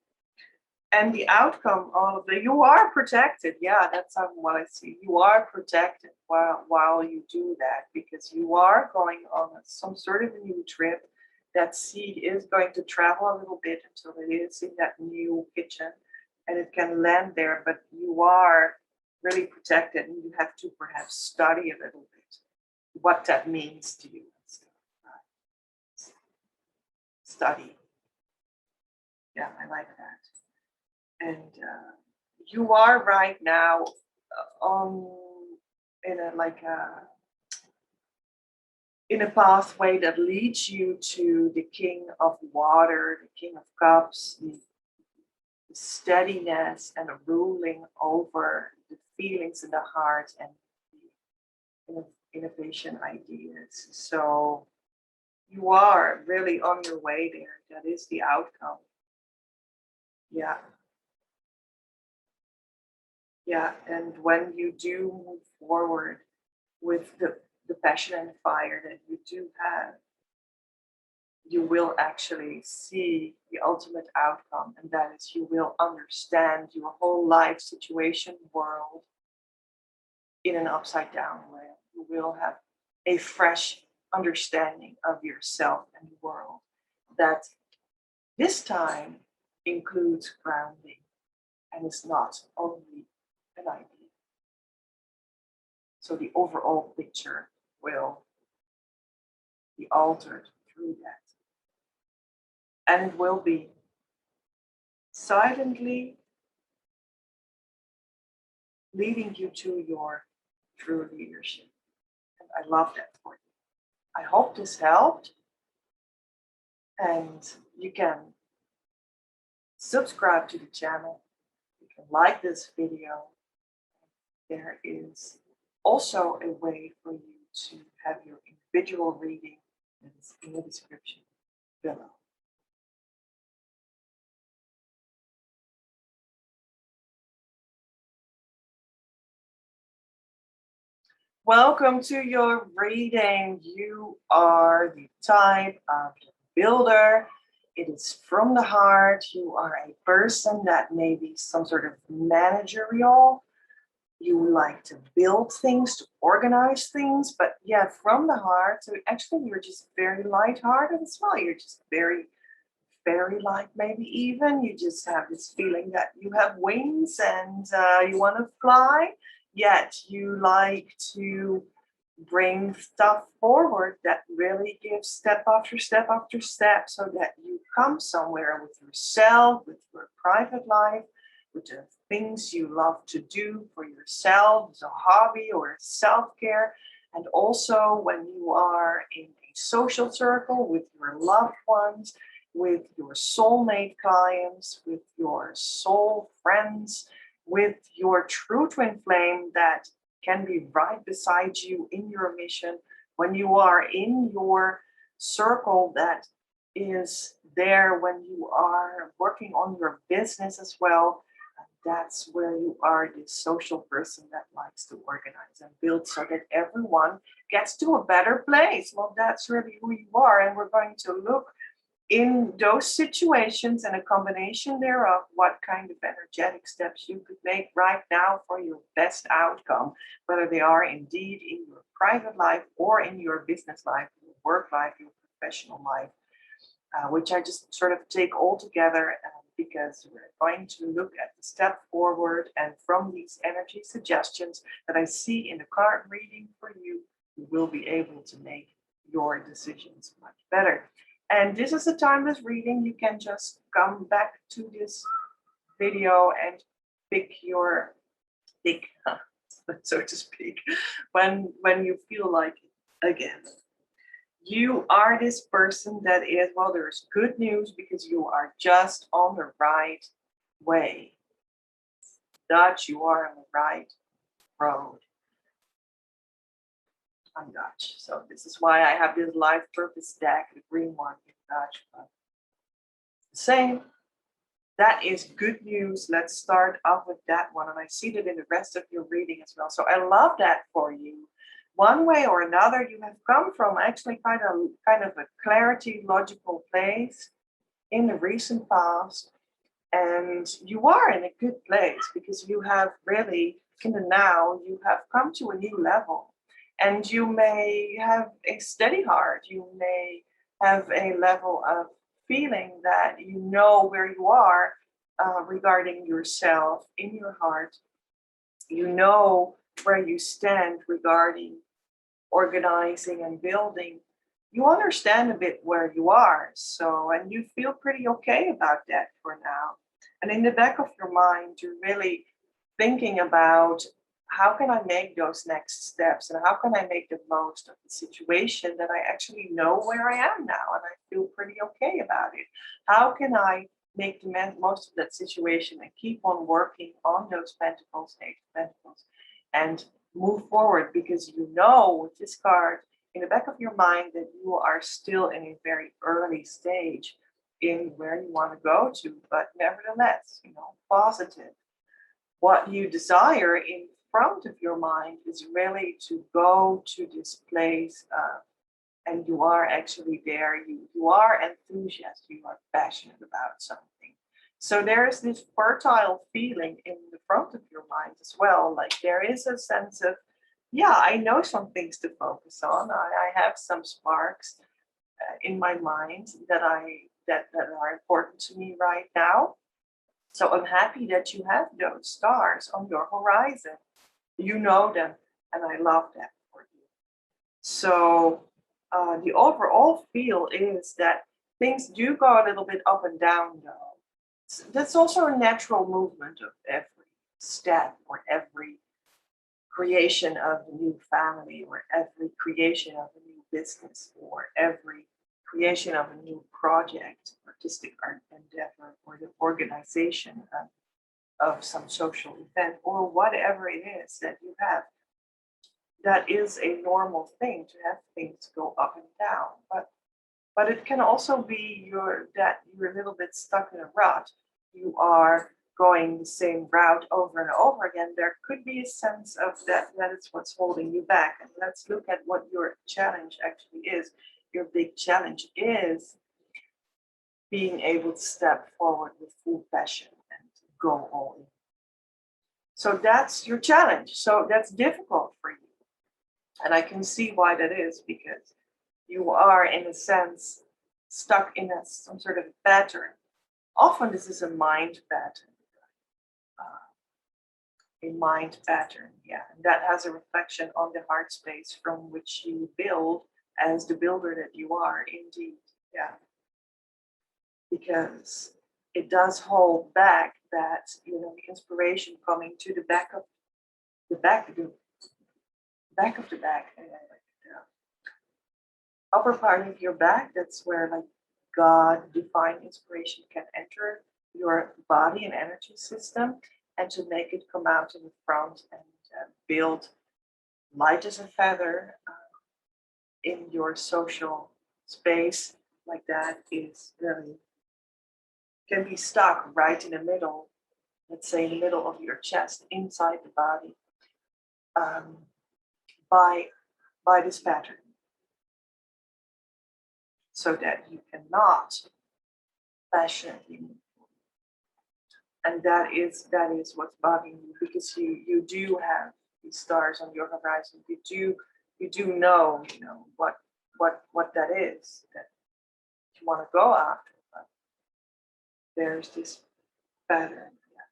And the outcome of you are protected. Yeah, that's what I see. You are protected while you do that, because you are going on some sort of a new trip. That seed is going to travel a little bit until it is in that new kitchen, and it can land there. But you are really protected, and you have to perhaps study a little bit what that means to you. Study. Yeah, I like that. And you are right now on in a pathway that leads you to the King of Water, the King of Cups, the steadiness and the ruling over the feelings in the heart and the innovation ideas. So you are really on your way there. That is the outcome. Yeah. Yeah, and when you do move forward with the passion and fire that you do have, you will actually see the ultimate outcome, and that is you will understand your whole life situation world in an upside down way. You will have a fresh understanding of yourself and the world that This time includes grounding and is not only an idea. So the overall picture will be altered through that. And it will be silently leading you to your true leadership. And I love that for you. I hope this helped. And you can subscribe to the channel. You can like this video. There is also a way for you to have your individual reading that is in the description below. Welcome to your reading. You are the type of builder. It is from the heart. You are a person that may be some sort of managerial. You like to build things, to organize things, but yeah, from the heart. So actually, you're just very lighthearted as well. You're just very fairy-like, maybe even. You just have this feeling that you have wings and you want to fly. Yet you like to bring stuff forward that really gives step after step after step, so that you come somewhere with yourself, with your private life, with the things you love to do for yourself as a hobby or self-care. And also when you are in a social circle with your loved ones, with your soulmate clients, with your soul friends, with your true twin flame that can be right beside you in your mission, when you are in your circle that is there, when you are working on your business as well, that's where you are this social person that likes to organize and build so that everyone gets to a better place. Well, that's really who you are. And we're going to look in those situations and a combination thereof, what kind of energetic steps you could make right now for your best outcome, whether they are indeed in your private life or in your business life, your work life, your professional life, which I just sort of take all together because we're going to look at the step forward. And from these energy suggestions that I see in the card reading for you, you will be able to make your decisions much better. And this is a timeless reading. You can just come back to this video and pick, so to speak, when you feel like it again. You are this person that is, well, there's good news because you are just on the right way. Dutch, you are on the right road. I'm Dutch, so this is why I have this life purpose deck, the green one in Dutch. But same, that is good news. Let's start off with that one, and I see that in the rest of your reading as well. So I love that for you. One way or another, you have come from actually kind of a clarity, logical place in the recent past, and you are in a good place because you have really, in the now, you have come to a new level. And you may have a steady heart. You may have a level of feeling that you know where you are regarding yourself in your heart. You know where you stand regarding organizing and building. You understand a bit where you are. So, and you feel pretty okay about that for now. And in the back of your mind, you're really thinking about, how can I make those next steps, and how can I make the most of the situation that I actually know where I am now and I feel pretty okay about it? How can I make the most of that situation and keep on working on those pentacles, eight of pentacles, and move forward? Because you know with this card in the back of your mind that you are still in a very early stage in where you want to go to, but nevertheless, positive. What you desire in front of your mind is really to go to this place, and you are actually there. You are enthusiastic. You are passionate about something. So there is this fertile feeling in the front of your mind as well. Like there is a sense of, yeah, I know some things to focus on. I have some sparks in my mind that that are important to me right now. So I'm happy that you have those stars on your horizon. You know them, and I love that for you. So the overall feel is that things do go a little bit up and down, though. That's also a natural movement of every step or every creation of a new family or every creation of a new business or every creation of a new project, artistic art endeavor, or the organization of some social event or whatever it is that you have. That is a normal thing to have things go up and down. But it can also be that you're a little bit stuck in a rut. You are going the same route over and over again. There could be a sense of that is what's holding you back. And let's look at what your challenge actually is. Your big challenge is being able to step forward with full passion and go all in. So that's your challenge. So that's difficult for you. And I can see why that is, because you are, in a sense, stuck in some sort of pattern. Often this is a mind pattern. A mind pattern, yeah. And that has a reflection on the heart space from which you build as the builder that you are, indeed. Yeah. Because it does hold back that, the inspiration coming to the back of the back, the back of the back. Upper part of your back, that's where like God, divine inspiration can enter your body and energy system, and to make it come out in the front and build light as a feather in your social space like that is really can be stuck right in the middle, let's say in the middle of your chest, inside the body, by this pattern. So that you cannot passionately move. And that is what's bugging you, because you do have these stars on your horizon. You do know, what that is that you want to go after. But there's this pattern. Yeah.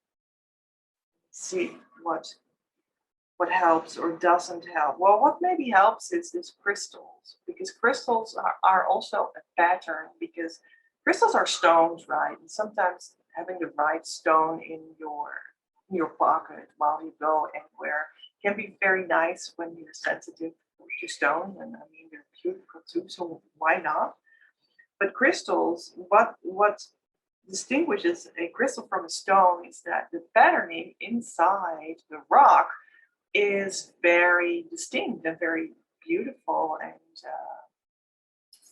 See what helps or doesn't help. Well, what maybe helps is this crystals, because crystals are also a pattern, because crystals are stones, right? And sometimes having the right stone in your pocket while you go anywhere can be very nice when you're sensitive to stone. And I mean, they're beautiful too, so why not? But crystals, what distinguishes a crystal from a stone is that the patterning inside the rock is very distinct and very beautiful and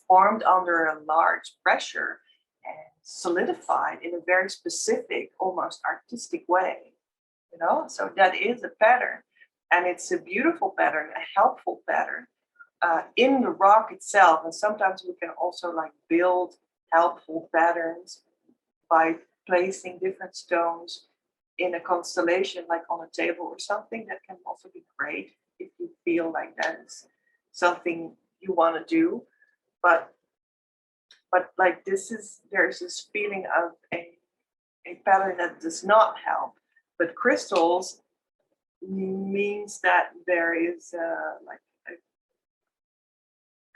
formed under a large pressure and solidified in a very specific, almost artistic way. So that is a pattern, and it's a beautiful pattern, a helpful pattern in the rock itself. And sometimes we can also like build helpful patterns by placing different stones in a constellation, like on a table or something. That can also be great if you feel like that is something you want to do. But like there's this feeling of a pattern that does not help. But crystals means that there is like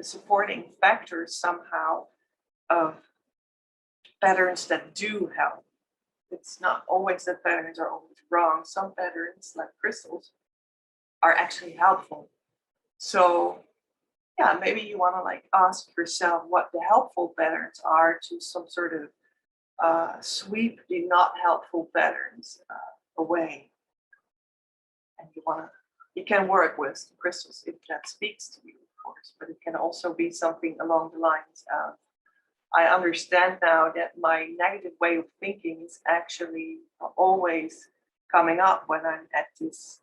a supporting factor somehow of patterns that do help. It's not always that patterns are always wrong. Some patterns, like crystals, are actually helpful. So yeah, maybe you want to like ask yourself what the helpful patterns are to some sort of sweep the not helpful patterns away. And you can work with crystals if that speaks to you, of course, but it can also be something along the lines of, I understand now that my negative way of thinking is actually always coming up when I'm at this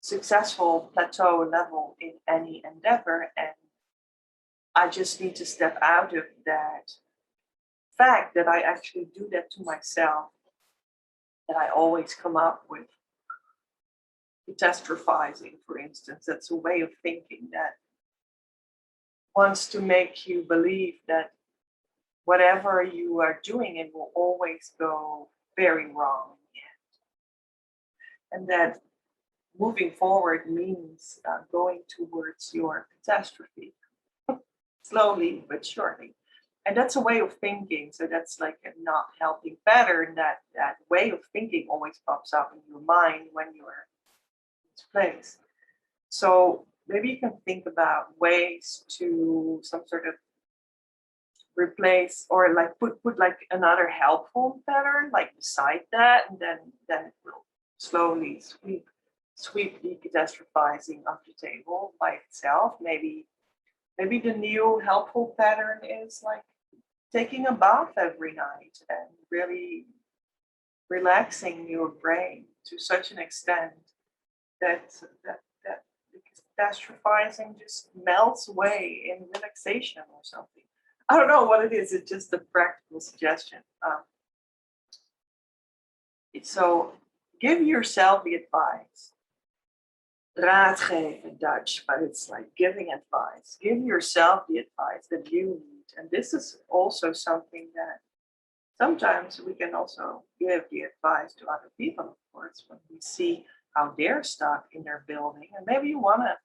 successful plateau level in any endeavor. And I just need to step out of that fact that I actually do that to myself, that I always come up with catastrophizing, for instance. That's a way of thinking that wants to make you believe that whatever you are doing, it will always go very wrong in the end. And that moving forward means going towards your catastrophe, slowly but surely. And that's a way of thinking. So that's like a not helping pattern. That way of thinking always pops up in your mind when you're in this place. So maybe you can think about ways to some sort of replace or like put like another helpful pattern like beside that, and then it will slowly sweep the catastrophizing off the table by itself. Maybe the new helpful pattern is like taking a bath every night and really relaxing your brain to such an extent that the catastrophizing just melts away in relaxation or something. I don't know what it is. It's just a practical suggestion. So give yourself the advice. Raad geven, Dutch, but it's like giving advice. Give yourself the advice that you need. And this is also something that sometimes we can also give the advice to other people, of course, when we see how they're stuck in their building. And maybe you want to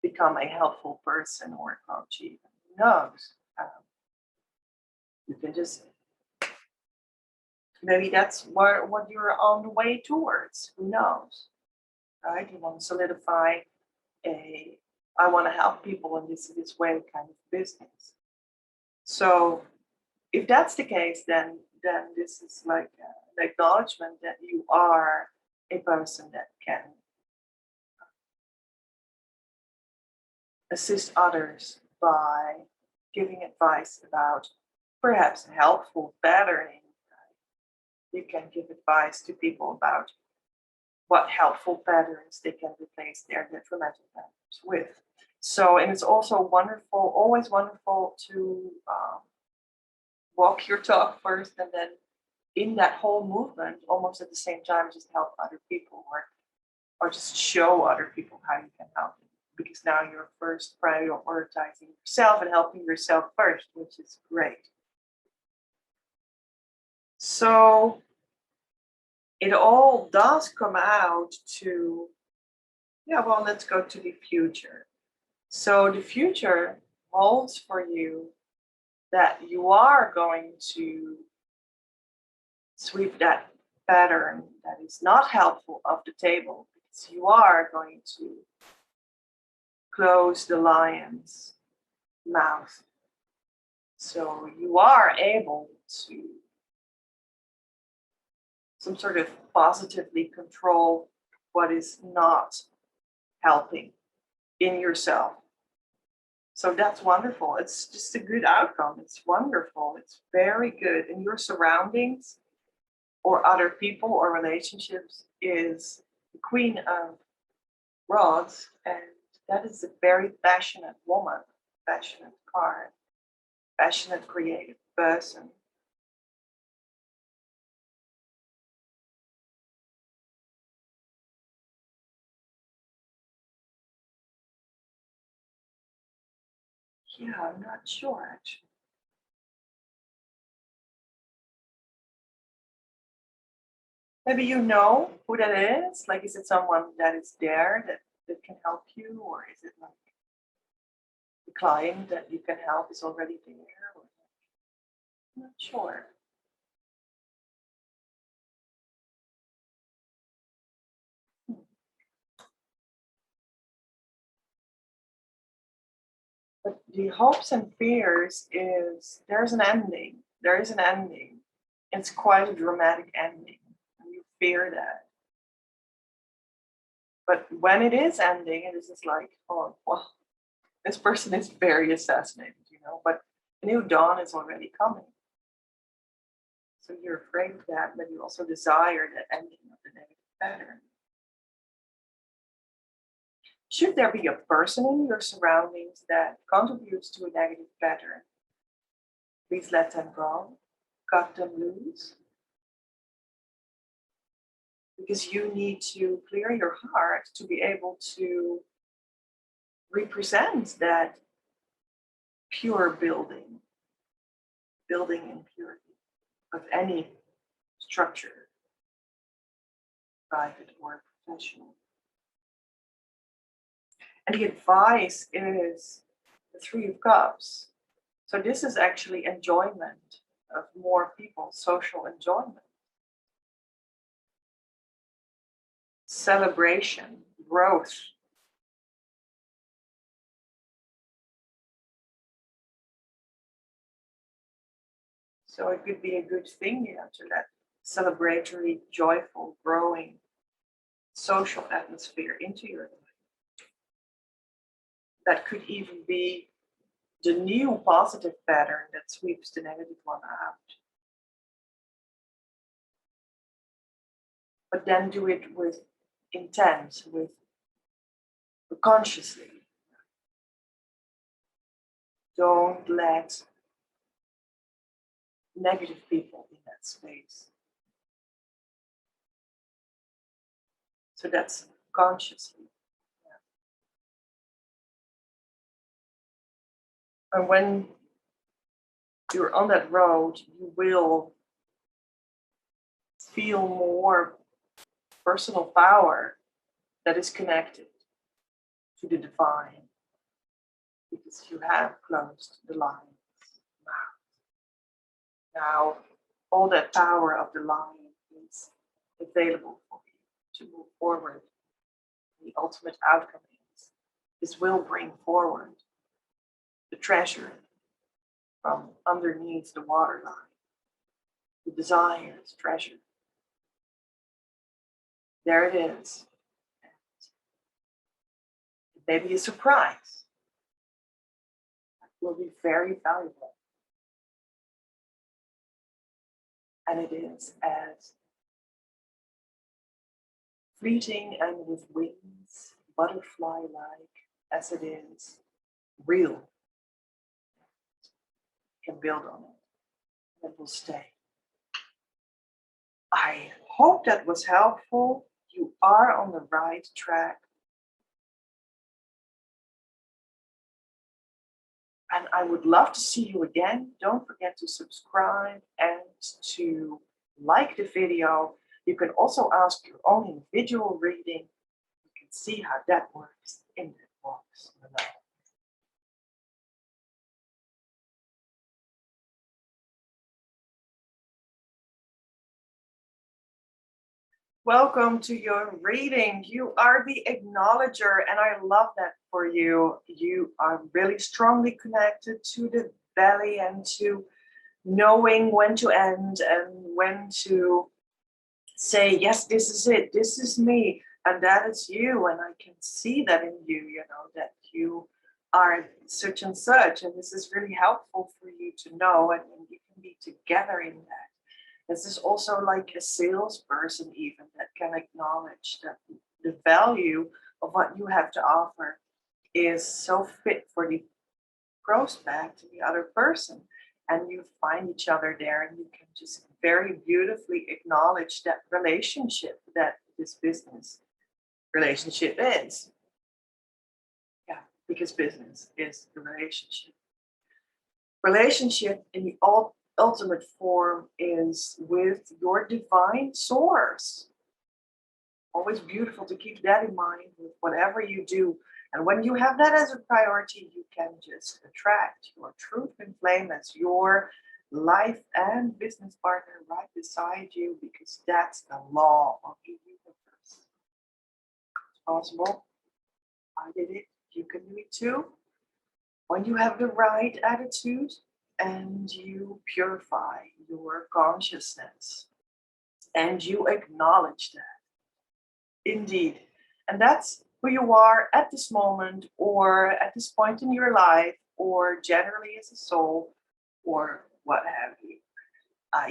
become a helpful person or a coach even. Who knows? You can just, maybe that's what you're on the way towards. Who knows? Right? You want to solidify I want to help people in this way kind of business. So if that's the case, then this is like an acknowledgement that you are a person that can assist others by giving advice about perhaps helpful patterning. You can give advice to people about what helpful patterns they can replace their detrimental patterns with. So, and it's also wonderful, always wonderful to walk your talk first, and then in that whole movement, almost at the same time, just help other people or just show other people how you can help them. Because now you're first prioritizing yourself and helping yourself first, which is great. So it all does come out to, let's go to the future. So the future holds for you that you are going to sweep that pattern that is not helpful off the table, because you are going to close the lion's mouth. So you are able to some sort of positively control what is not helping in yourself. So that's wonderful. It's just a good outcome. It's wonderful. It's very good. And your surroundings or other people or relationships is the Queen of Rods, and that is a very passionate woman, passionate card, passionate creative person. Yeah, I'm not sure actually. Maybe you know who that is? Like, is it someone that is there that can help you? Or is it like the client that you can help is already there? Or, I'm not sure. But the hopes and fears is there's an ending. There is an ending. It's quite a dramatic ending. And you fear that. But when it is ending, it is just like, oh, well, this person is very assassinated, but a new dawn is already coming. So you're afraid of that, but you also desire that ending of the negative pattern. Should there be a person in your surroundings that contributes to a negative pattern, please let them go, cut them loose. Because you need to clear your heart to be able to represent that pure building, building impurity of any structure, private or professional. And the advice is the Three of Cups. So this is actually enjoyment of more people, social enjoyment, celebration, growth. So it could be a good thing, to let celebratory, joyful, growing social atmosphere into your life. That could even be the new positive pattern that sweeps the negative one out. But then do it with intent, with consciously. Don't let negative people in that space. So that's consciously. And when you're on that road, you will feel more personal power that is connected to the divine, because you have closed the lion's mouth. Now, all that power of the lion is available for you to move forward. The ultimate outcome is this will bring forward the treasure from underneath the waterline, the desire's treasure. There it is. And maybe a surprise that will be very valuable. And it is as fleeting and with wings, butterfly-like as it is real. You can build on it. It will stay. I hope that was helpful. You are on the right track. And I would love to see you again. Don't forget to subscribe and to like the video. You can also ask your own individual reading. You can see how that works in the box below. Welcome to your reading. You are the acknowledger, and I love that for you. You are really strongly connected to the belly and to knowing when to end and when to say, yes, this is it, this is me, and that is you. And I can see that in you, that you are such and such, and this is really helpful for you to know, and you can be together in that. This is also like a salesperson even that can acknowledge that the value of what you have to offer is so fit for the prospect, the other person. And you find each other there and you can just very beautifully acknowledge that relationship that this business relationship is. Yeah, because business is the relationship. Relationship in the ultimate form is with your divine source. Always beautiful to keep that in mind with whatever you do. And when you have that as a priority, you can just attract your truth and flame as your life and business partner right beside you, because that's the law of the universe. It's possible. I did it. You can do it too. When you have the right attitude, and you purify your consciousness and you acknowledge that. Indeed. And that's who you are at this moment, or at this point in your life, or generally as a soul, or what have you.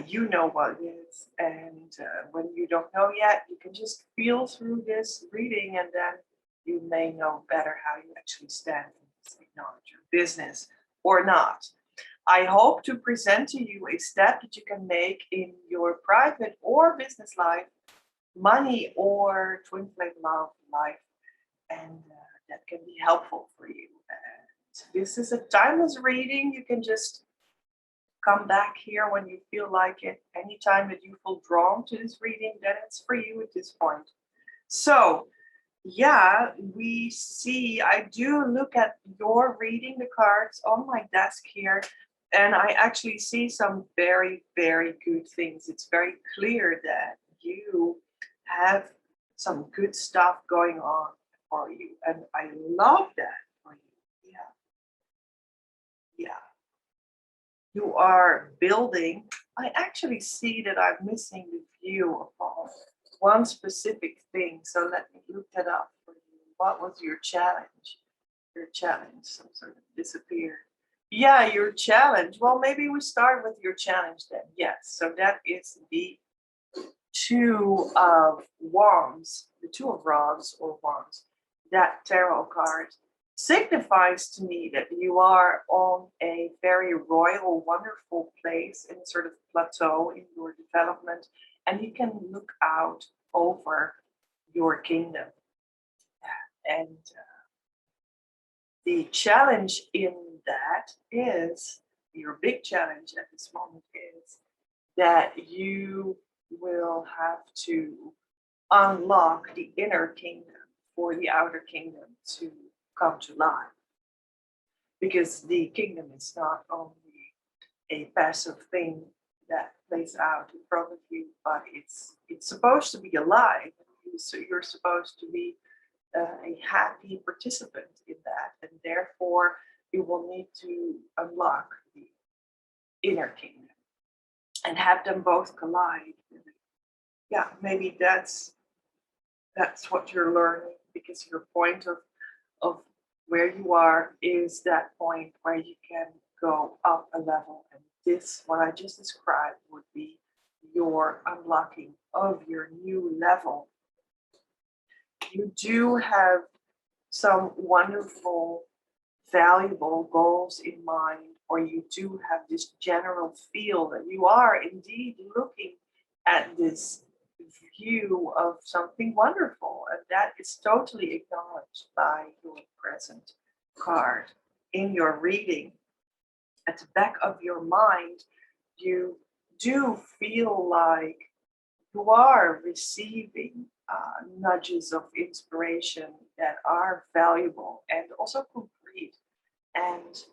You know what it is. And when you don't know yet, you can just feel through this reading, and then you may know better how you actually stand in this acknowledge your business or not. I hope to present to you a step that you can make in your private or business life, money or twin flame love life, and that can be helpful for you. And this is a timeless reading. You can just come back here when you feel like it. Anytime that you feel drawn to this reading, then it's for you at this point. So, yeah, we see, I do look at your reading the cards on my desk here, and I actually see some very, very good things. It's very clear that you have some good stuff going on for you, and I love that for you. Yeah, yeah. You are building. I actually see that I'm missing the view upon one specific thing. So let me look that up for you. What was your challenge? Your challenge, some sort of disappeared. Yeah, your challenge. Well, maybe we start with your challenge then. Yes. So that is the two of wands, the two of rods or wands. That tarot card signifies to me that you are on a very royal, wonderful place in sort of plateau in your development, and you can look out over your kingdom. And the challenge in that is your big challenge at this moment is that you will have to unlock the inner kingdom for the outer kingdom to come to life. Because the kingdom is not only a passive thing that plays out in front of you, but it's supposed to be alive. So you're supposed to be a happy participant in that, and therefore you will need to unlock the inner kingdom and have them both collide. Yeah, maybe that's what you're learning, because your point of where you are is that point where you can go up a level, and this what I just described would be your unlocking of your new level. You do have some wonderful, valuable goals in mind, or you do have this general feel that you are indeed looking at this view of something wonderful, and that is totally acknowledged by your present card in your reading. At the back of your mind, you do feel like you are receiving nudges of inspiration that are valuable and also concrete, and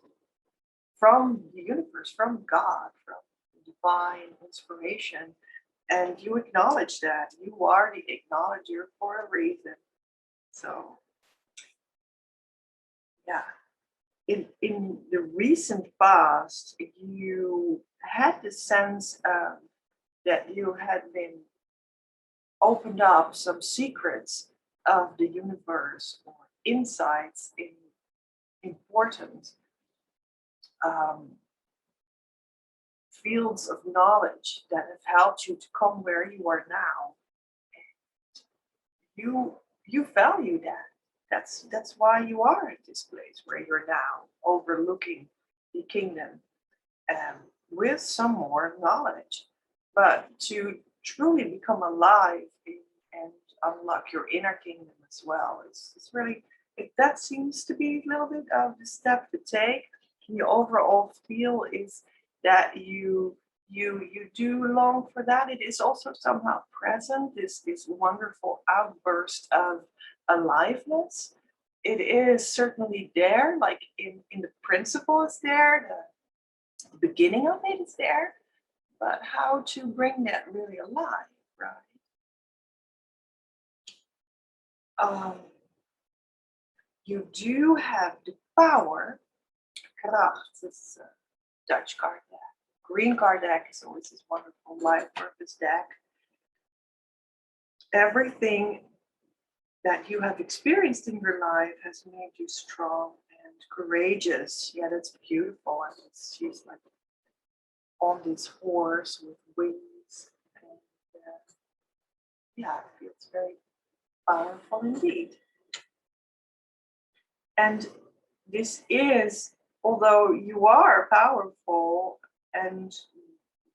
from the universe, from God, from divine inspiration. And you acknowledge that you are the acknowledger for a reason. So, yeah. In the recent past, you had the sense that you had been opened up some secrets of the universe or insights in important um, fields of knowledge that have helped you to come where you are now. You value that. That's why you are at this place where you're now, overlooking the kingdom, um, with some more knowledge. But to truly become alive and unlock your inner kingdom as well, it's really that seems to be a little bit of the step to take. The overall feel is that you do long for that. It is also somehow present, this wonderful outburst of aliveness. It is certainly there, like in the principle is there, the beginning of it is there, but how to bring that really alive, right? Um, you do have the power. Kracht is a Dutch card deck. Green card deck is always this wonderful life purpose deck. Everything that you have experienced in your life has made you strong and courageous. Yeah, that's beautiful. And she's like on this horse with wings. And yeah, it feels very powerful indeed. And this is, although you are powerful and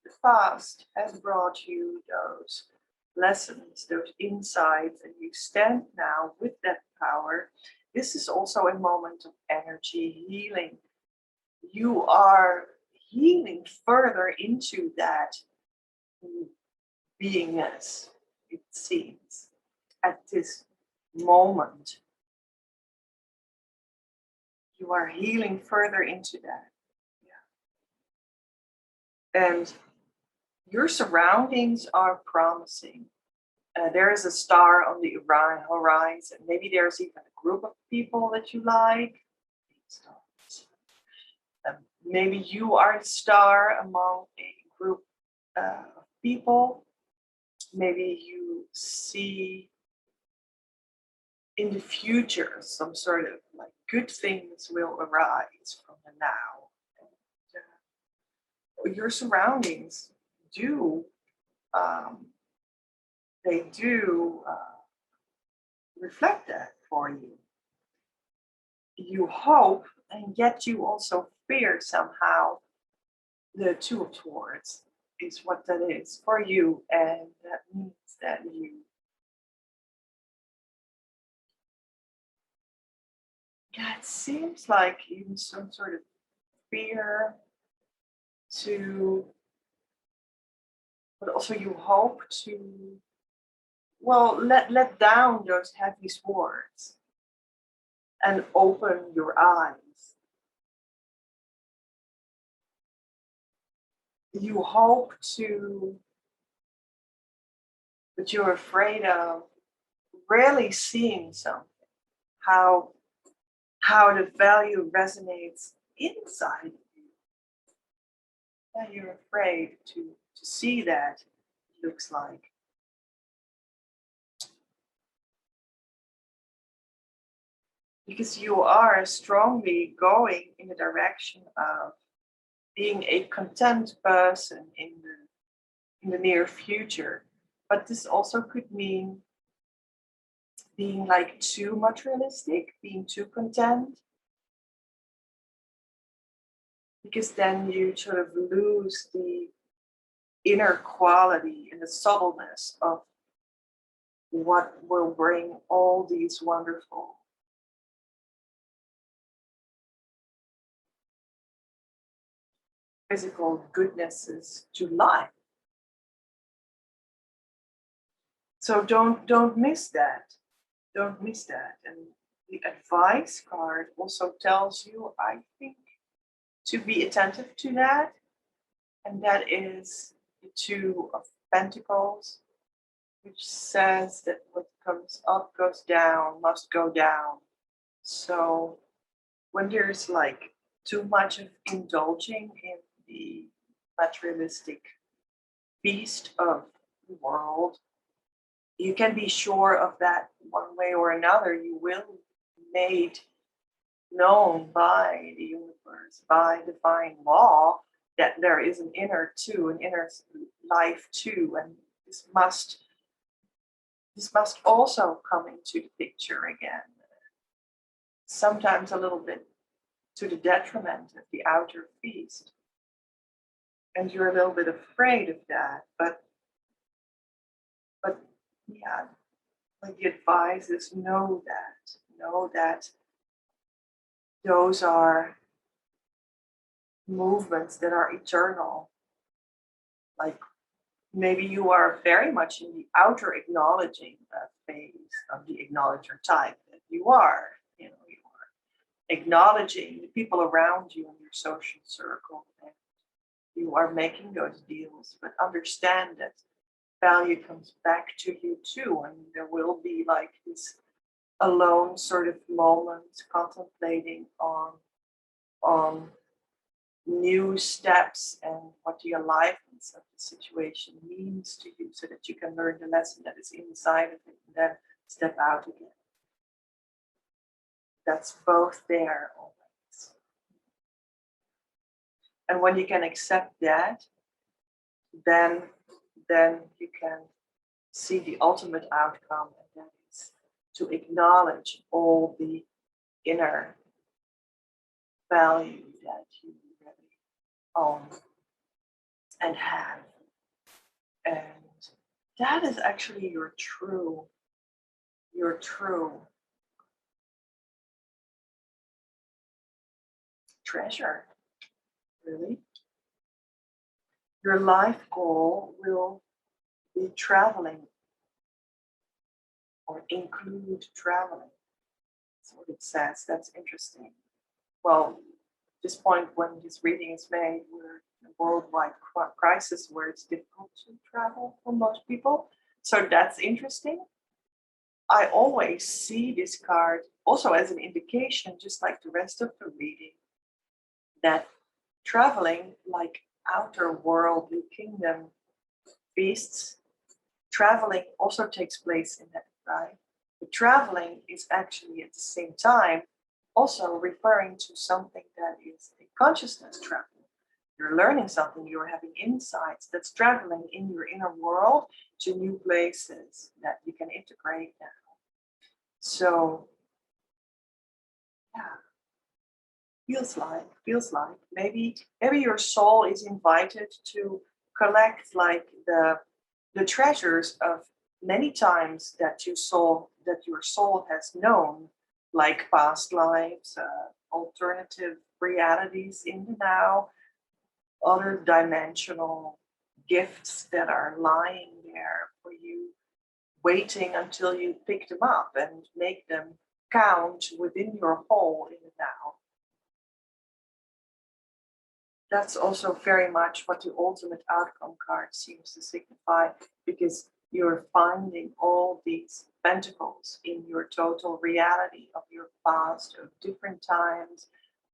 the past has brought you those lessons, those insights, and you stand now with that power, this is also a moment of energy healing. You are healing further into that beingness, it seems, at this moment. You are healing further into that. Yeah. And your surroundings are promising. There is a star on the horizon. Maybe there's even a group of people that you like. Maybe you are the star among a group of people. Maybe you see in the future some sort of like good things will arise from the now. And, your surroundings do they do reflect that for you. You hope, and yet you also fear somehow the Two of Swords is what that is for you, and that means that it seems like even some sort of fear to, but also you hope to, well, let down those heavy swords and open your eyes. You hope to, but you're afraid of really seeing something, how the value resonates inside of you. And you're afraid to see that, it looks like. Because you are strongly going in the direction of being a content person in the near future. But this also could mean being like too materialistic, being too content. Because then you sort of lose the inner quality and the subtleness of what will bring all these wonderful physical goodnesses to life. So don't miss that. Don't miss that. And the advice card also tells you, I think, to be attentive to that. And that is the Two of Pentacles, which says that what comes up goes down, must go down. So when there's like too much of indulging in the materialistic feast of the world, you can be sure of that one way or another. You will be made known by the universe, by divine law, that there is an inner life too, and this must also come into the picture again. Sometimes a little bit to the detriment of the outer feast. And you're a little bit afraid of that, but yeah, like the advice is know that those are movements that are eternal. Like maybe you are very much in the outer acknowledging phase of the acknowledger type that you are. You are acknowledging the people around you in your social circle, and you are making those deals, but understand that value comes back to you too, and there will be like this alone sort of moment contemplating on new steps and what the aliveness of the situation means to you, so that you can learn the lesson that is inside of it and then step out again. That's both there always. And when you can accept that, then you can see the ultimate outcome, and that is to acknowledge all the inner value that you really own and have. And that is actually your true treasure, really. Your life goal will be traveling or include traveling. That's what it says. That's interesting. Well, this point when this reading is made, we're in a worldwide crisis where it's difficult to travel for most people. So that's interesting. I always see this card also as an indication, just like the rest of the reading, that traveling, like outer worldly kingdom beasts, traveling also takes place in that, right? But traveling is actually at the same time also referring to something that is a consciousness travel. You're learning something, you're having insights that's traveling in your inner world to new places that you can integrate now. So, yeah, feels like maybe your soul is invited to collect like the treasures of many times that your soul has known, like past lives, alternative realities in the now, other dimensional gifts that are lying there for you, waiting until you pick them up and make them count within your whole in the now. That's also very much what the ultimate outcome card seems to signify, because you're finding all these pentacles in your total reality of your past, of different times,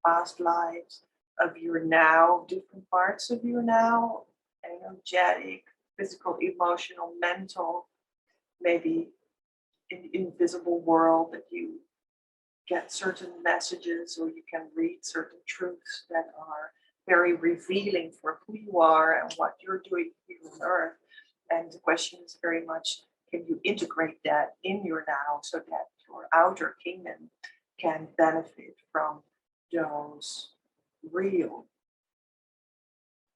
past lives, of your now, different parts of your now, energetic, physical, emotional, mental, maybe in the invisible world that you get certain messages or you can read certain truths that are very revealing for who you are and what you're doing here on earth. And the question is very much, can you integrate that in your now so that your outer kingdom can benefit from those real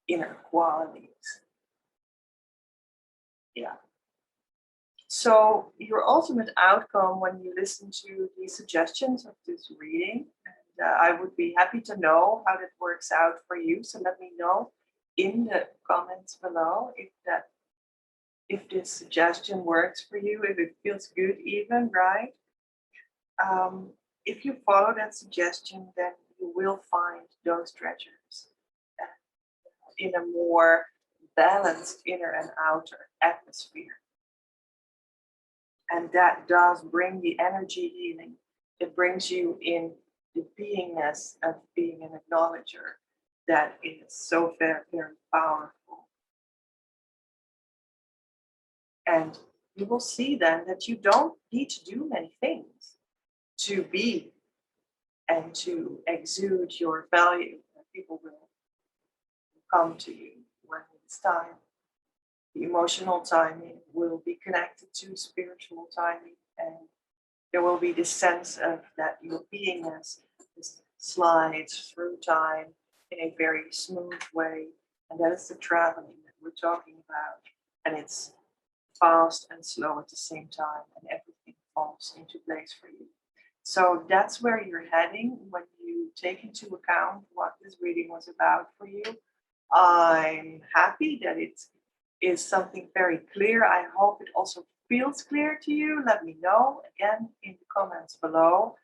inner qualities? Yeah. So your ultimate outcome when you listen to the suggestions of this reading, and I would be happy to know how that works out for you. So let me know in the comments below if this suggestion works for you, if it feels good even, right? If you follow that suggestion, then you will find those treasures in a more balanced inner and outer atmosphere. And that does bring the energy healing. It brings you in the beingness of being an acknowledger that is so very, very powerful. And you will see then that you don't need to do many things to be and to exude your value. And people will come to you when it's time. The emotional timing will be connected to spiritual timing, and there will be this sense of that your beingness slides through time in a very smooth way. And that is the traveling that we're talking about. And it's fast and slow at the same time, and everything falls into place for you. So that's where you're heading when you take into account what this reading was about for you. I'm happy that it is something very clear. I hope it also feels clear to you. Let me know again in the comments below.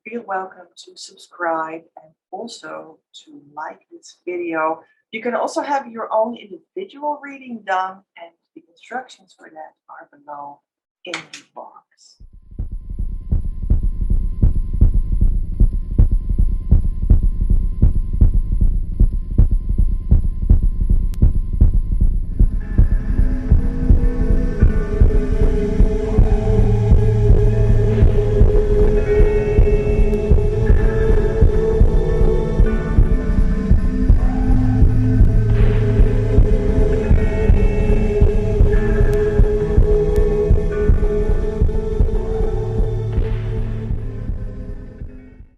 Feel welcome to subscribe and also to like this video. You can also have your own individual reading done, and the instructions for that are below in the box.